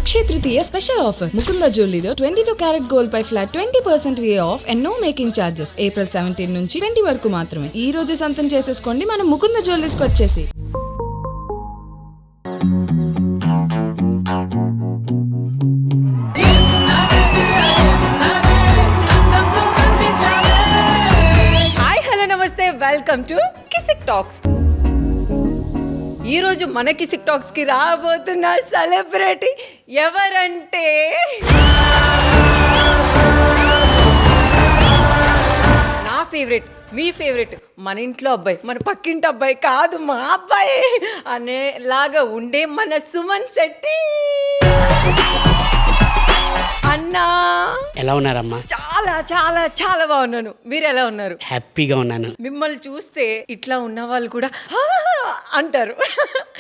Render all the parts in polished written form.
అక్షయ Tritiya special offer Mukunda జ్యువెలరీలో 22 carat gold పై flat 20% VA off and no making charges. April 17 నుంచి 20 వరకు మాత్రమే. ఈ రోజు సొంతం చేసేసుకోండి మన ముకుంద జ్యువెలరీస్ కి వచ్చేసి. హాయ్ హలో నమస్తే, వెల్కమ్ టు కిసిక్ టాక్స్. ఈ రోజు మన కిసిక్ టాక్స్ కి రాబోతున్న సెలబ్రిటీ ఎవరంటే నా ఫేవరెట్, మీ ఫేవరెట్, మన ఇంట్లో అబ్బాయి, మన పక్కింటి అబ్బాయి కాదు మా అబ్బాయి అనేలాగా ఉండే మన సుమన్ శెట్టి అన్నా. ఎలా ఉన్నారమ్మా? చాలా చాలా చాలా బాగున్నాను. మీరు ఎలా ఉన్నారు? హ్యాపీగా ఉన్నాను. మిమ్మల్ని చూస్తే ఇట్లా ఉన్న వాళ్ళు కూడా అంటారు.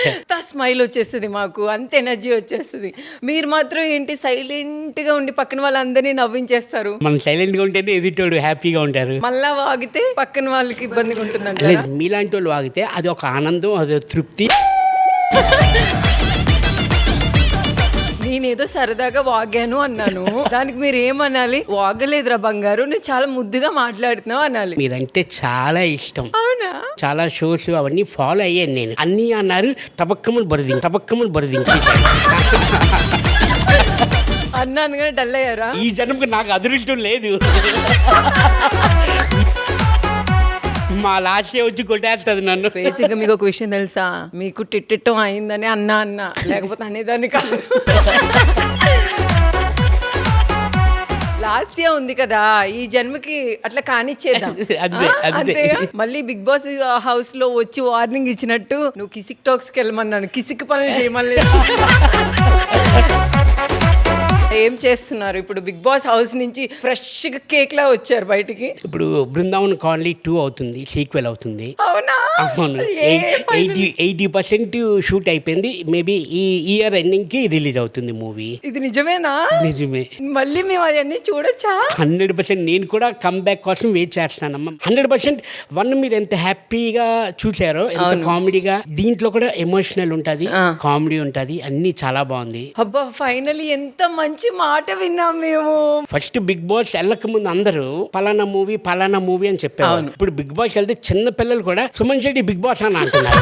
అంత స్మైల్ వచ్చేస్తుంది మాకు, అంత ఎనర్జీ వచ్చేస్తుంది. మీరు మాత్రం ఏంటి సైలెంట్ గా ఉండి పక్కన వాళ్ళందరినీ నవ్వించేస్తారు. మనం సైలెంట్ గా ఉంటేనే ఎదుటోడు హ్యాపీగా ఉంటారు. మళ్ళా వాగితే పక్కన వాళ్ళకి ఇబ్బందిగా ఉంటుందంట. మీలాంటి వాళ్ళు వాగితే అది ఒక ఆనందం, అది తృప్తి. నేనేదో సరదాగా వాగాను అన్నాను, దానికి మీరు ఏమనాలి? వాగలేదురా బంగారు, నువ్వు చాలా ముద్దుగా మాట్లాడుతున్నావు అనాలి. మీరంటే చాలా ఇష్టం. అవునా? చాలా షోస్ అవన్నీ ఫాలో అయ్యాను నేను. అన్నీ అన్నారు, టపక్కములు బరిదించి అన్నాను కానీ డల్ అయ్యారా? ఈ జన్మకు నాకు అదృష్టం లేదు. మా లాస్ట్ వచ్చి కొట్టేస్తుంది నన్ను. బేసిక్గా మీకు ఒక విషయం తెలుసా? మీకు టిట్టం అయిందని అన్నా లేకపోతే అనేదాన్ని కాదు. లాస్ట్ ఇయర్ ఉంది కదా, ఈ జన్మకి అట్లా కానిచ్చేద్దాం. అంతేగా? మళ్ళీ బిగ్ బాస్ హౌస్ లో వచ్చి వార్నింగ్ ఇచ్చినట్టు నువ్వు కిసిక్ టాక్స్ కి వెళ్ళమన్నాను, కిసిక్ పనులు చేయమని. ఏం చేస్తున్నారు ఇప్పుడు? బిగ్ బాస్ హౌస్ నుంచి ఫ్రెష్ గా కేక్ లా వచ్చారు బయటికి. ఇప్పుడు బృందావన్ కాలనీ 2 అవుతుంది, సీక్వెల్ అవుతుంది. అవునా? అవును. 80% షూట్ అయిపోయింది. మేబీ ఈ ఇయర్ ఎండింగ్ కి రిలీజ్ అవుతుంది మూవీ. ఇది నిజమేనా? నిజమే. మళ్ళీ మేము అవన్నీ చూడొచ్చా? 100% నేను కూడా కమ్బ్యాక్ కోసం వెయిట్ చేస్తున్నానమ్మా. 100% వన్ మీరు ఎంత హ్యాపీగా చూసారో, ఎంత కామెడీగా, దీంట్లో కూడా ఎమోషనల్ ఉంటుంది, కామెడీ ఉంటుంది, అన్ని చాలా బాగుంది. అబ్బా, ఫైనలీ ఎంత మంచి మాట విన్నాం మేము. ఫస్ట్ బిగ్ బాస్ వెళ్ళక ముందు అందరూ పలానా మూవీ అని చెప్పారు. ఇప్పుడు బిగ్ బాస్ వెళ్తే చిన్న పిల్లలు కూడా సుమన్ శెట్టి బిగ్ బాస్ అని అంటున్నారు.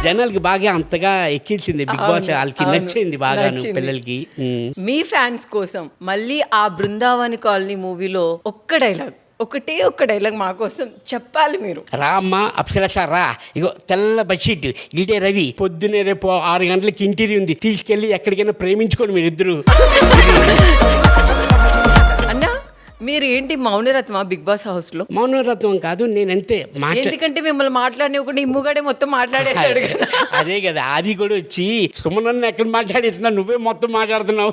జనాలకి బాగా అంతగా ఎక్కించింది బిగ్ బాస్, వాళ్ళకి నచ్చింది బాగా పిల్లలకి. మీ ఫ్యాన్స్ కోసం మళ్ళీ ఆ బృందావని కాలనీ మూవీలో ఒకటే ఒక్క డైలాగ్ మా కోసం చెప్పాలి మీరు. రామ్మా అప్సరస రా, ఇగో తెల్ల బడ్షీట్, ఇదే రవి, పొద్దున్నే రేపు 6 గంటలకి ఇంటర్వ్యూ ఉంది, తీసుకెళ్ళి ఎక్కడికైనా ప్రేమించుకోండి మీరిద్దరు. అన్నా, మీరు ఏంటి మౌనరత్వమా బిగ్ బాస్ హౌస్ లో? మౌనరత్వం కాదు, నేనంతే. ఎందుకంటే మిమ్మల్ని మాట్లాడినవ్వకుండా ఇమ్ముగాడే మొత్తం మాట్లాడేశాడు కదా. అదే కదా, అది కూడా వచ్చి సుమనన్ను ఎక్కడ మాట్లాడేస్తున్నా, నువ్వే మొత్తం మాట్లాడుతున్నావు.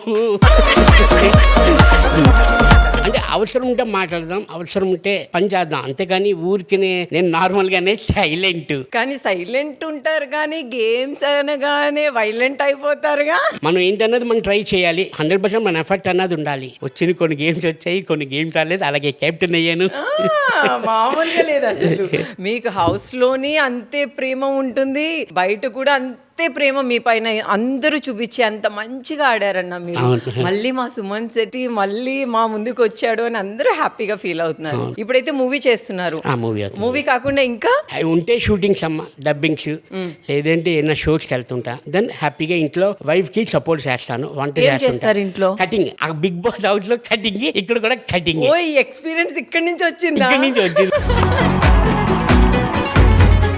అంటే అవసరం ఉంటే మాట్లాడదాం, అవసరం ఉంటే పని చేద్దాం, అంతేగాని ఊరికి నేను నార్మల్ గానే సైలెంట్. కానీ సైలెంట్ ఉంటారు కానీ గేమ్స్ అనగానే వైలెంట్ అయిపోతారుగా. మనం ఏంటన్నది మనం ట్రై చేయాలి. 100% మన ఎఫర్ట్ అన్నది ఉండాలి. వచ్చిన కొన్ని గేమ్స్ వచ్చాయి, కొన్ని గేమ్స్ రాలేదు, అలాగే కెప్టెన్ అయ్యాను. మామూలుగా లేదు అసలు. మీకు హౌస్ లోని అంతే ప్రేమ ఉంటుంది, బయట కూడా అంతే ప్రేమ మీ పైన అందరూ చూపించి అంత మంచిగా ఆడారన్న మీరు. మళ్ళీ మా సుమన్ శెట్టి మళ్ళీ మా ముందుకు వచ్చాడు అని అందరూ హ్యాపీగా ఫీల్ అవుతున్నారు. ఇప్పుడైతే మూవీ చేస్తున్నారు. మూవీ కాకుండా ఇంకా ఉంటే షూటింగ్స్ అమ్మా, డబ్బింగ్స్, లేదంటే ఏదైనా షోస్కి వెళ్తుంటా. దెన్ హ్యాపీగా ఇంట్లో వైఫ్ కి సపోర్ట్ చేస్తాను, వంట చేస్తారు, ఇంట్లో కటింగ్. ఆ బిగ్ బాస్ హౌస్ లో కటింగ్, ఇక్కడ కూడా కటింగ్. ఓ, ఈ ఎక్స్పీరియన్స్ ఇక్కడి నుంచి వచ్చిందా?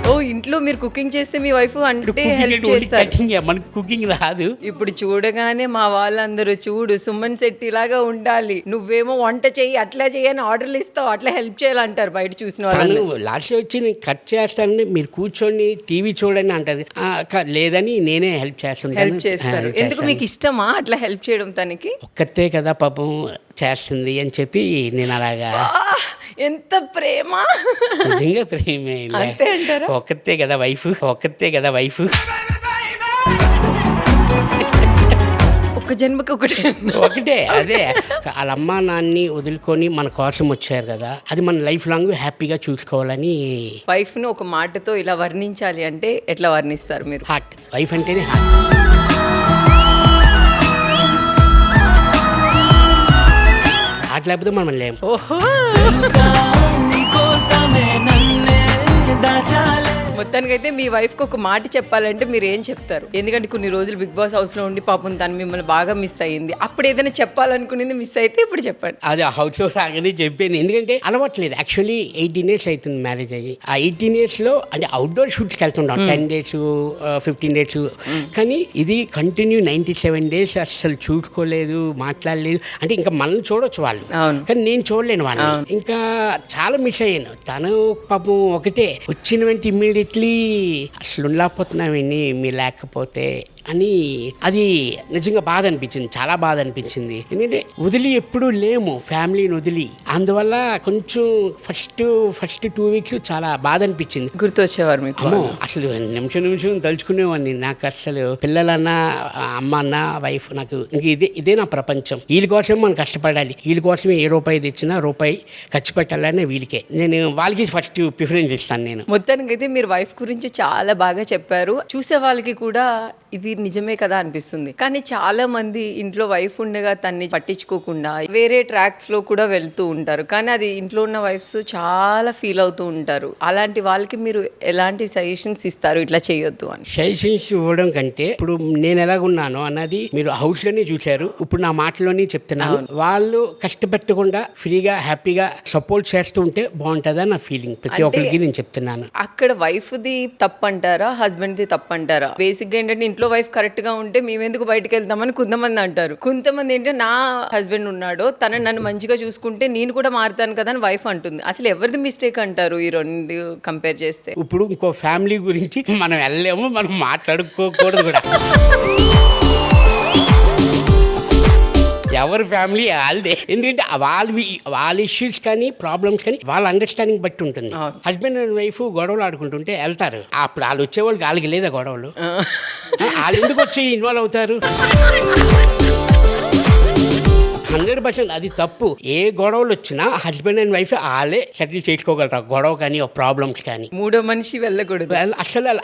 ఓ, ఇంట్లో మీరు కుకింగ్ చేస్తే మీ వైఫ్ అంటే హెల్ప్ చేస్తారు. మనకు కుకింగ్ రాదు. ఇప్పుడు చూడగానే మా వాళ్ళందరూ చూడు సుమన్ శెట్టి లాగా ఉండాలి, నువ్వేమో వంట చెయ్యి, అట్లా చెయ్యని ఆర్డర్లు ఇస్తావు, అట్లా హెల్ప్ చేయాలంటారు బయట చూసిన వాళ్ళు. లాస్ట్ వచ్చి నేను కట్ చేస్తానని, మీరు కూర్చొని టీవీ చూడండి అంటారు. లేదని నేనే హెల్ప్ చేస్తారు. ఎందుకు మీకు ఇష్టమా అట్లా హెల్ప్ చేయడం? తనకి ఒక్కతే కదా పాపం చేస్తుంది అని చెప్పి నేను అలాగా. ఎంత ప్రేమ! నిజంగా ప్రేమే. అంతే అంటారా? ఒక్కతే కదా వైఫ్. ఒక ఒక జన్మకి ఒకటే అదే. వాళ్ళ అమ్మా నాన్ని వదులుకొని మన కోసం వచ్చారు కదా, అది మన లైఫ్ లాంగ్ హ్యాపీగా చూసుకోవాలని. వైఫ్ ను ఒక మాటతో ఇలా వర్ణించాలి అంటే ఎట్లా వర్ణిస్తారు మీరు? హార్ట్. వైఫ్ అంటేనే హార్ట్. హార్ట్ లేకపోతే మనం లేము. ఓహో, మొత్తానికైతే మీ వైఫ్ కి ఒక మాట చెప్పాలంటే మీరు ఏం చెప్తారు? ఎందుకంటే కొన్ని రోజులు బిగ్ బాస్ హౌస్ లో ఉండి పాపం తను మిమ్మల్ని బాగా మిస్ అయ్యింది. అప్పుడు ఏదైనా చెప్పాలనుకునేది మిస్ అయితే ఇప్పుడు చెప్పండి. అది హౌస్లో రాగానే చెప్పాను, ఎందుకంటే అలవాట్లేదు. యాక్చువల్లీ 18 years అవుతుంది మ్యారేజ్ అయ్యి. ఆ 18 yearsలో అంటే అవుట్డోర్ షూట్స్కి వెళ్తుంటాం 10 days 15 days, కానీ ఇది కంటిన్యూ 97 days అసలు చూసుకోలేదు, మాట్లాడలేదు. అంటే ఇంకా మనల్ని చూడొచ్చు వాళ్ళు, కానీ నేను చూడలేను వాళ్ళు. ఇంకా చాలా మిస్ అయ్యాను. తను పాపం ఒకటే వచ్చిన వెంట ఇమ్మీడియట్లీ అసలు ఉండలేకపోతున్నామని మీరు లేకపోతే అని. అది నిజంగా బాధ అనిపించింది, చాలా బాధ అనిపించింది. ఎందుకంటే వదిలి ఎప్పుడూ లేము, ఫ్యామిలీని వదిలి. అందువల్ల కొంచెం ఫస్ట్ 2 weeks చాలా బాధ అనిపించింది. గుర్తొచ్చేవారు మీకు? అసలు నిమిషం తలుచుకునేవాడిని. నాకు అసలు పిల్లలన్నా, అమ్మ అన్న, వైఫ్, నాకు ఇంక ఇదే నా ప్రపంచం. వీళ్ళ కోసం మనం కష్టపడాలి, వీళ్ళ కోసమే ఏ రూపాయి తెచ్చినా రూపాయి ఖర్చు పెట్టాలని వీళ్ళకే. నేను వాళ్ళకి ఫస్ట్ ప్రిఫరెన్స్ ఇస్తాను నేను. మొత్తానికైతే మీరు వైఫ్ గురించి చాలా బాగా చెప్పారు. చూసే వాళ్ళకి కూడా ఇది నిజమే కదా అనిపిస్తుంది. కానీ చాలా మంది ఇంట్లో వైఫ్ ఉండగా తన్ని పట్టించుకోకుండా వేరే ట్రాక్స్ లో కూడా వెళ్తూ ఉంటారు. కానీ అది ఇంట్లో ఉన్న వైఫ్స్ చాలా ఫీల్ అవుతూ ఉంటారు. అలాంటి వాళ్ళకి మీరు ఎలాంటి సజెషన్స్ ఇస్తారు ఇట్లా చేయొద్దు అని? సజెషన్స్ ఇవ్వడం కంటే ఇప్పుడు నేను ఎలాగున్నానో అన్నది మీరు హౌస్ లోనే చూశారు. ఇప్పుడు నా మాటలోనే చెప్తున్నాను. వాళ్ళు కష్టపెట్టకుండా ఫ్రీగా హ్యాపీగా సపోర్ట్ చేస్తూ ఉంటే బాగుంటుందని నా ఫీలింగ్. ప్రతి ఒక్కరికి నేను చెప్తున్నాను. అక్కడ వైఫ్ ది తప్పంటారా, హస్బెండ్ ది తప్పంటారా? బేసిక్ గా ఏంటంటే ఇంట్లో వైఫ్ కరెక్ట్ గా ఉంటే మేమెందుకు బయటకు వెళ్తామని కొంతమంది అంటారు. కొంతమంది ఏంటంటే నా హస్బెండ్ ఉన్నాడో తను నన్ను మంచిగా చూసుకుంటే నేను కూడా మారుతాను కదా అని వైఫ్ అంటుంది. అసలు ఎవరిది మిస్టేక్ అంటారు ఈ రెండు కంపేర్ చేస్తే? ఇప్పుడు ఇంకో ఫ్యామిలీ గురించి మనం వెళ్ళలేము, మనం మాట్లాడుకోకూడదు కూడా. ఎవరి ఫ్యామిలీ వాళ్ళదే. ఎందుకంటే వాళ్ళ ఇష్యూస్ కానీ ప్రాబ్లమ్స్ కానీ వాళ్ళ అండర్స్టాండింగ్ బట్టి ఉంటుంది. హస్బెండ్ అండ్ వైఫ్ గొడవలు ఆడుకుంటుంటే వెళ్తారు. అప్పుడు వాళ్ళు వచ్చేవాళ్ళు వాళ్ళకి లేదా గొడవలు? వాళ్ళు ఎందుకు వచ్చి ఇన్వాల్వ్ అవుతారు? 100% అది తప్పు. ఏ గొడవలు వచ్చినా హస్బెండ్ అండ్ వైఫ్ వాళ్ళే సెటిల్ చేసుకోగలరు, గొడవ కానీ ప్రాబ్లమ్స్ కానీ. మూడో మనిషి వెళ్ళకూడదు,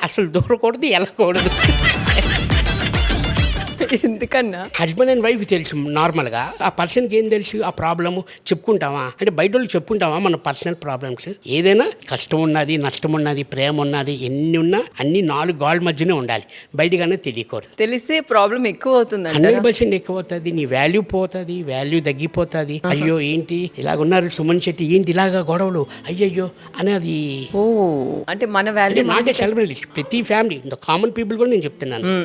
అసలు దూరకూడదు, వెళ్ళకూడదు. ఎందుకన్నా హస్బెండ్ అండ్ వైఫ్ తెలుసు నార్మల్గా. ఆ పర్సన్కి ఏం తెలుసు? ఆ ప్రాబ్లము చెప్పుకుంటావా అంటే బయట వాళ్ళు చెప్పుకుంటావా మన పర్సనల్ ప్రాబ్లమ్స్? ఏదైనా కష్టం ఉన్నది, నష్టం ఉన్నది, ప్రేమ ఉన్నది, ఎన్ని ఉన్నా అన్ని 4 గోడల మధ్యనే ఉండాలి, బయటగానే తెలియకూడదు. తెలిస్తే ప్రాబ్లం ఎక్కువ అవుతుంది, 100% ఎక్కువ అవుతుంది. నీ వాల్యూ పోతుంది, వాల్యూ తగ్గిపోతుంది. అయ్యో ఏంటి ఇలాగున్నారు సుమన్ శెట్టి, ఏంటి ఇలాగా గొడవలు, అయ్యయ్యో అనేది. ఓ అంటే మన వాల్యూ నాట్ ఏ సెలబ్రిటీ, ప్రతి ఫ్యామిలీ, కామన్ పీపుల్ కూడా నేను చెప్తున్నాను.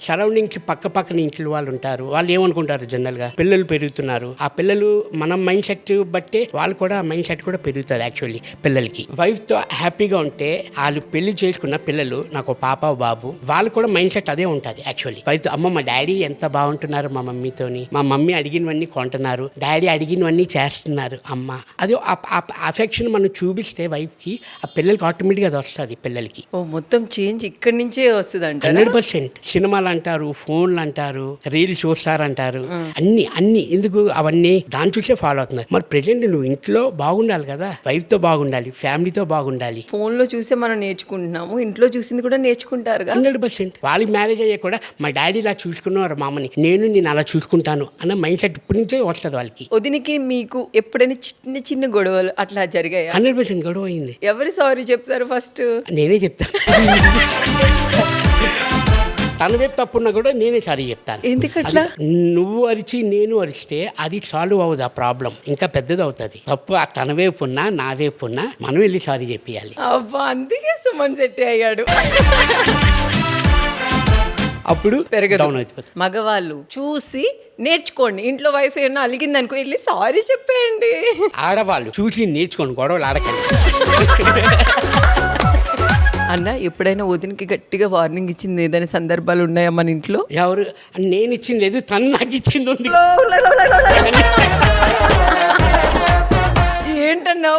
సరౌండింగ్స్ పక్కన ఇంట్లో వాళ్ళు ఉంటారు. వాళ్ళు ఏమనుకుంటారు జనరల్గా, పిల్లలు పెరుగుతున్నారు, ఆ పిల్లలు మనం మైండ్ సెట్ బట్టే వాళ్ళు కూడా మైండ్ సెట్ కూడా పెరుగుతుంది. యాక్చువల్లీ పిల్లలకి వైఫ్తో హ్యాపీగా ఉంటే వాళ్ళు పెళ్లి చేసుకున్న పిల్లలు, నాకు పాప బాబు, వాళ్ళు కూడా మైండ్ సెట్ అదే ఉంటుంది. యాక్చువల్లీ వైఫ్తో అమ్మ మా డాడీ ఎంత బాగుంటున్నారు, మా మమ్మీతోని, మా మమ్మీ అడిగినవన్నీ కొంటున్నారు, డాడీ అడిగినవన్నీ చేస్తున్నారు అమ్మ. అదే అఫెక్షన్ మనం చూపిస్తే వైఫ్కి, ఆ పిల్లలకి ఆటోమేటిక్గా అది వస్తుంది పిల్లలకి. ఓ మొత్తం చేంజ్ ఇక్కడి నుంచే వస్తుంది అంట. 100%. సినిమాలు అంటారు, ఫోన్లు అంటారు, రీల్స్ చూస్తారంటారు, అన్ని ఎందుకు అవన్నీ దాన్ని చూసే ఫాలో అవుతున్నారు. మరి ప్రెజెంట్ నువ్వు ఇంట్లో బాగుండాలి కదా, వైఫ్ తో బాగుండాలి, ఫ్యామిలీతో బాగుండాలి. ఫోన్ లో చూసే మనం నేర్చుకుంటున్నాము, ఇంట్లో చూసింది కూడా నేర్చుకుంటారు. 100%. వాళ్ళకి మ్యారేజ్ అయ్యే కూడా మా డాడీ ఇలా చూసుకున్నారు మామని, నేను అలా చూసుకుంటాను అన్న మైండ్ సెట్ ఇప్పటి నుంచే వస్తుంది వాళ్ళకి. వదినికి మీకు ఎప్పుడైనా చిన్న గొడవలు అట్లా జరిగాయా? 100% గొడవ అయింది. ఎవరు సారీ చెప్తారు ఫస్ట్? నేనే చెప్తాను. తన వైపు తప్పున్నా కూడా నేనే సారీ చెప్తాను. ఎందుకట్లా? నువ్వు అరిచి నేను అరిస్తే అది సాల్వ్ అవ్వదు, ఆ ప్రాబ్లం ఇంకా పెద్దది అవుతుంది. తప్పు తన వైపు ఉన్నా నా వైపు ఉన్నా మనం వెళ్ళి సారీ చెప్పాలి. అబ్బా అందుకే సుమన్ శెట్టి అయ్యాడు. అప్పుడు పెరగదు. మగవాళ్ళు చూసి నేర్చుకోండి. ఇంట్లో వైఫ్ ఏమన్నా అలిగింది అనుకో, వెళ్ళి సారీ చెప్పేయండి. ఆడవాళ్ళు చూసి నేర్చుకోండి, గొడవలు ఆడకండి. అన్న ఎప్పుడైనా వదినికి గట్టిగా వార్నింగ్ ఇచ్చింది ఏదైనా సందర్భాలు ఉన్నాయా మన ఇంట్లో? ఎవరు? నేను ఇచ్చింది లేదు, తను నాకు ఇచ్చింది ఉంది. ఏంటన్నా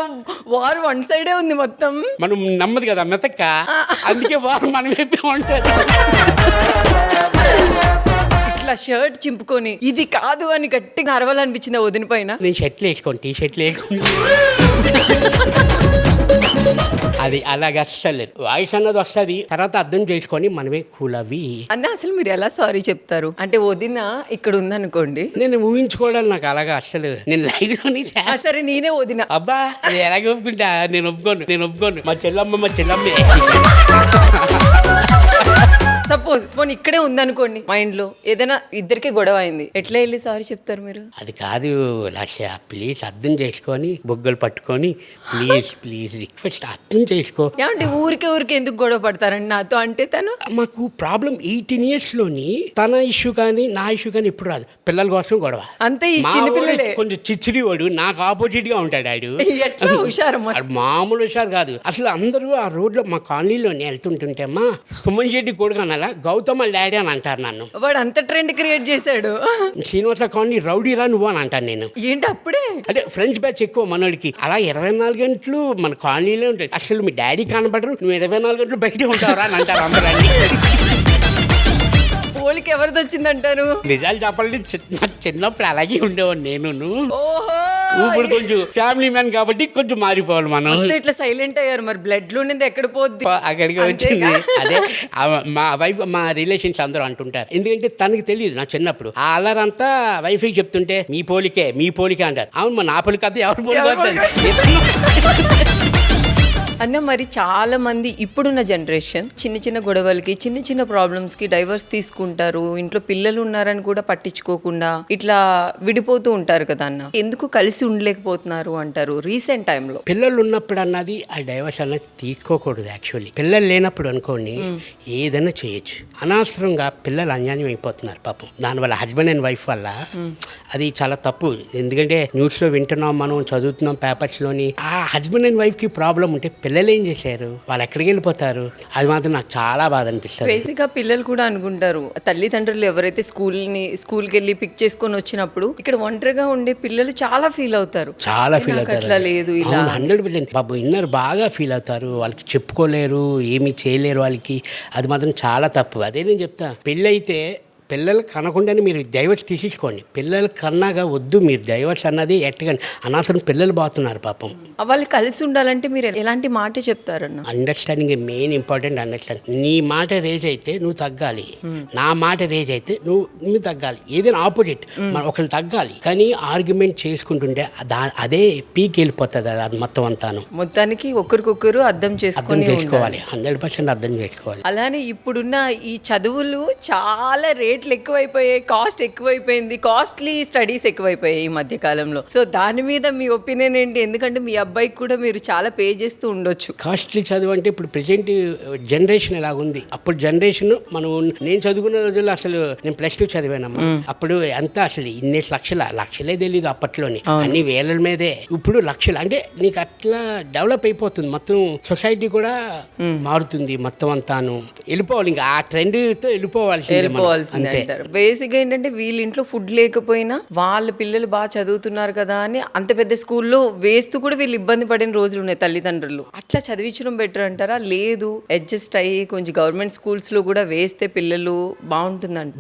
వారు వన్ సైడే ఉంది మొత్తం. మనం నమ్మదు కదా మెతక్క, అందుకే వారు మనం చెప్పే ఉంటారు. ఇట్లా షర్ట్ చింపుకొని ఇది కాదు అని గట్టిగా అరవాలనిపించింది వదిన పైన. నేను షర్ట్లు వేసుకోండి, టీ షర్ట్లు వేసుకోండి. అది అలాగే అస్సలు వాయిస్ అన్నది వస్తుంది, తర్వాత అర్థం చేసుకొని మనమే కూల్ అవి. అన్న అసలు మీరు ఎలా సారీ చెప్తారు అంటే వదిన ఇక్కడ ఉందనుకోండి, నేను ఊహించుకోవడం నాకు అలాగా అస్సలు, నేను లైవ్ లోని సరే నేనే వదిన, అబ్బా అది ఎలాగే ఒప్పుకుంటా, నేను ఒప్పుకోను. మా చెల్లమ్మే సపోజ్ పోనీ ఇక్కడే ఉందనుకోండి, మైండ్ లో ఏదైనా ఇద్దరికి గొడవ అయింది, ఎట్లా వెళ్ళి సారీ చెప్తారు మీరు? అది కాదు లాస్య, ప్లీజ్ అర్థం చేసుకొని బొగ్గలు పట్టుకొని ప్లీజ్ రిక్వెస్ట్ అర్థం చేసుకో. ఏమంటే ఊరికే ఎందుకు గొడవ పడతారండి నాతో? అంటే తను మాకు ప్రాబ్లం 18 years లోని తన ఇష్యూ కానీ నా ఇష్యూ కానీ ఎప్పుడు రాదు, పిల్లల కోసం గొడవ. అంతే, ఈ మా చిన్న వాడు పిల్లలే కొంచెం చిచ్చిడి వాడు, నాకు ఆపోజిట్ గా ఉంటాడు ఆడు. ఎట్లా హుషారమ్మా. ఆడు మామూలు హుషారు కాదు అసలు. అందరూ ఆ రోడ్లో మా కాలనీలోనే వెళ్తుంటుంటే అమ్మా సుమన్ శెట్టి కొడుకు అనాలా, గౌతమ్ వాళ్ళ డాడీ అని అంటారు నన్ను. వాడు అంత ట్రెండ్ క్రియేట్ చేశాడు. శ్రీనివాస కాలనీ రౌడీ రా నువ్వు అని అంటాను నేను. ఏంటి అప్పుడే అంటే ఫ్రెండ్స్ బ్యాచ్ ఎక్కువ మనోడికి. అలా 24 గంటలు మన కాలనీలో ఉంటాయి. అసలు మీ డాడీ కనబడరు, నువ్వు 24 గంటలు బయట ఉంటావురా అని అంటారు అందరూ. పోలికి ఎవరిది వచ్చిందంటారు? నిజాలు చెప్పాలంటే చిన్నప్పుడు అలాగే ఉండేవాడు నేను. ఓహో, ఇప్పుడు కొంచెం ఫ్యామిలీ మ్యాన్ కాబట్టి కొంచెం మారిపోవాలి మనం. ఇట్లా సైలెంట్ అయ్యారు, మరి బ్లడ్ లో ఉన్నది ఎక్కడ పోద్ది? అక్కడికి వచ్చింది అదే. మా వైఫ్ మా రిలేషన్స్ అందరూ అంటుంటారు, ఎందుకంటే తనకి తెలియదు నా చిన్నప్పుడు. ఆ అల్లరంతా వైఫ్కి చెప్తుంటే మీ పోలికే అంటారు. అవును, నా పోలిక అయితే ఎవరు పోలిక అన్న. మరి చాలా మంది ఇప్పుడున్న జనరేషన్ చిన్న గొడవలకి చిన్న ప్రాబ్లమ్స్ కి డైవర్స్ తీసుకుంటారు. ఇంట్లో పిల్లలు ఉన్నారని కూడా పట్టించుకోకుండా ఇట్లా విడిపోతూ ఉంటారు కదా అన్న. ఎందుకు కలిసి ఉండలేకపోతున్నారు అంటారు రీసెంట్ టైంలో? పిల్లలు ఉన్నప్పుడు అన్నది ఆ డైవర్స్ అన్నది తీసుకోకూడదు. యాక్చువల్లీ పిల్లలు లేనప్పుడు అనుకోండి ఏదైనా చేయొచ్చు. అనవసరంగా పిల్లలు అన్యాయం అయిపోతున్నారు పాపం. దానివల్ల హస్బెండ్ అండ్ వైఫ్ వల్ల అది చాలా తప్పు. ఎందుకంటే న్యూస్లో వింటున్నాం, మనం చదువుతున్నాం పేపర్స్లోని. ఆ హస్బెండ్ అండ్ వైఫ్కి ప్రాబ్లం ఉంటే పిల్లలు ఏం చేశారు, వాళ్ళు ఎక్కడికి వెళ్ళిపోతారు? అది మాత్రం నాకు చాలా బాధ అనిపిస్తుంది. బేసిక్గా పిల్లలు కూడా అనుకుంటారు, తల్లిదండ్రులు ఎవరైతే స్కూల్కి వెళ్ళి పిక్ చేసుకొని వచ్చినప్పుడు ఇక్కడ ఒంటరిగా ఉండే పిల్లలు చాలా ఫీల్ అవుతారు. అట్లా లేదు ఇలా 100% బాబు ఇన్నర్ బాగా ఫీల్ అవుతారు. వాళ్ళకి చెప్పుకోలేరు, ఏమీ చేయలేరు వాళ్ళకి. అది మాత్రం చాలా తప్పు. అదే నేను చెప్తా, పెళ్ళి అయితే పిల్లలు కనకుండానే మీరు డైవర్స్ తీసుకోండి. పిల్లలు కన్నాగా వద్దు మీరు డైవర్స్ అన్నది ఎట్టగాని. అనవసరం పిల్లలు బాగుతున్నారు పాపం. వాళ్ళు కలిసి ఉండాలంటే మీరు ఎలాంటి మాట చెప్తారన్న? Understanding main important. అండర్స్టాండింగ్. నీ మాట రేజ్ అయితే నువ్వు తగ్గాలి, నా మాట రేజ్ అయితే నువ్వు తగ్గాలి. ఏదైనా ఆపోజిట్ మనం ఒకళ్ళు తగ్గాలి. కానీ ఆర్గ్యుమెంట్ చేసుకుంటుంటే అదే పీక్ వెళ్ళిపోతుంది. అది మొత్తం అంతాను. మొత్తానికి ఒకరికొకరు అర్థం చేసుకోవాలి, 100% అర్థం చేసుకోవాలి. అలానే ఇప్పుడున్న ఈ చదువులు చాలా రేట్లు ఎక్కువైపోయాయి, కాస్ట్ ఎక్కువైపోయింది, కాస్ట్లీ స్టడీస్ ఎక్కువైపోయాయి ఈ మధ్య కాలంలో. సో దాని మీద మీ ఒపీనియన్ ఏంటి? ఎందుకంటే మీ అబ్బాయికి కూడా మీరు చాలా పే చేస్తూ ఉండొచ్చు. కాస్ట్లీ చదువు అంటే ఇప్పుడు ప్రెసెంట్ జనరేషన్ ఎలాగుంది, అప్పుడు జనరేషన్ నేను చదువుకున్న రోజుల్లో అసలు నేను +2 చదివానమ్మా. అప్పుడు ఎంత అసలు ఇన్ని లక్షలే తెలీదు అప్పట్లోని, అన్ని వేల మీదే. ఇప్పుడు లక్షలు. అంటే నీకు అట్లా డెవలప్ అయిపోతుంది మొత్తం. సొసైటీ కూడా మారుతుంది మొత్తం అంతాను. వెళ్ళిపోవాలి, ఇంకా ఆ ట్రెండ్తో వెళ్ళిపోవాల్సిందే. బేసిక్ గా ఏంటంటే వీళ్ళ ఇంట్లో ఫుడ్ లేకపోయినా వాళ్ళ పిల్లలు బాగా చదువుతున్నారు కదా అని అంత పెద్ద స్కూల్లో వేస్తూ కూడా వీళ్ళు ఇబ్బంది పడిన రోజులు ఉన్నాయి తల్లిదండ్రులు. అట్లా చదివించడం బెటర్ అంటారా? లేదు అడ్జస్ట్ అయ్యి కొంచెం గవర్నమెంట్ స్కూల్స్ లో కూడా వేస్తే పిల్లలు బాగుంటుందంట.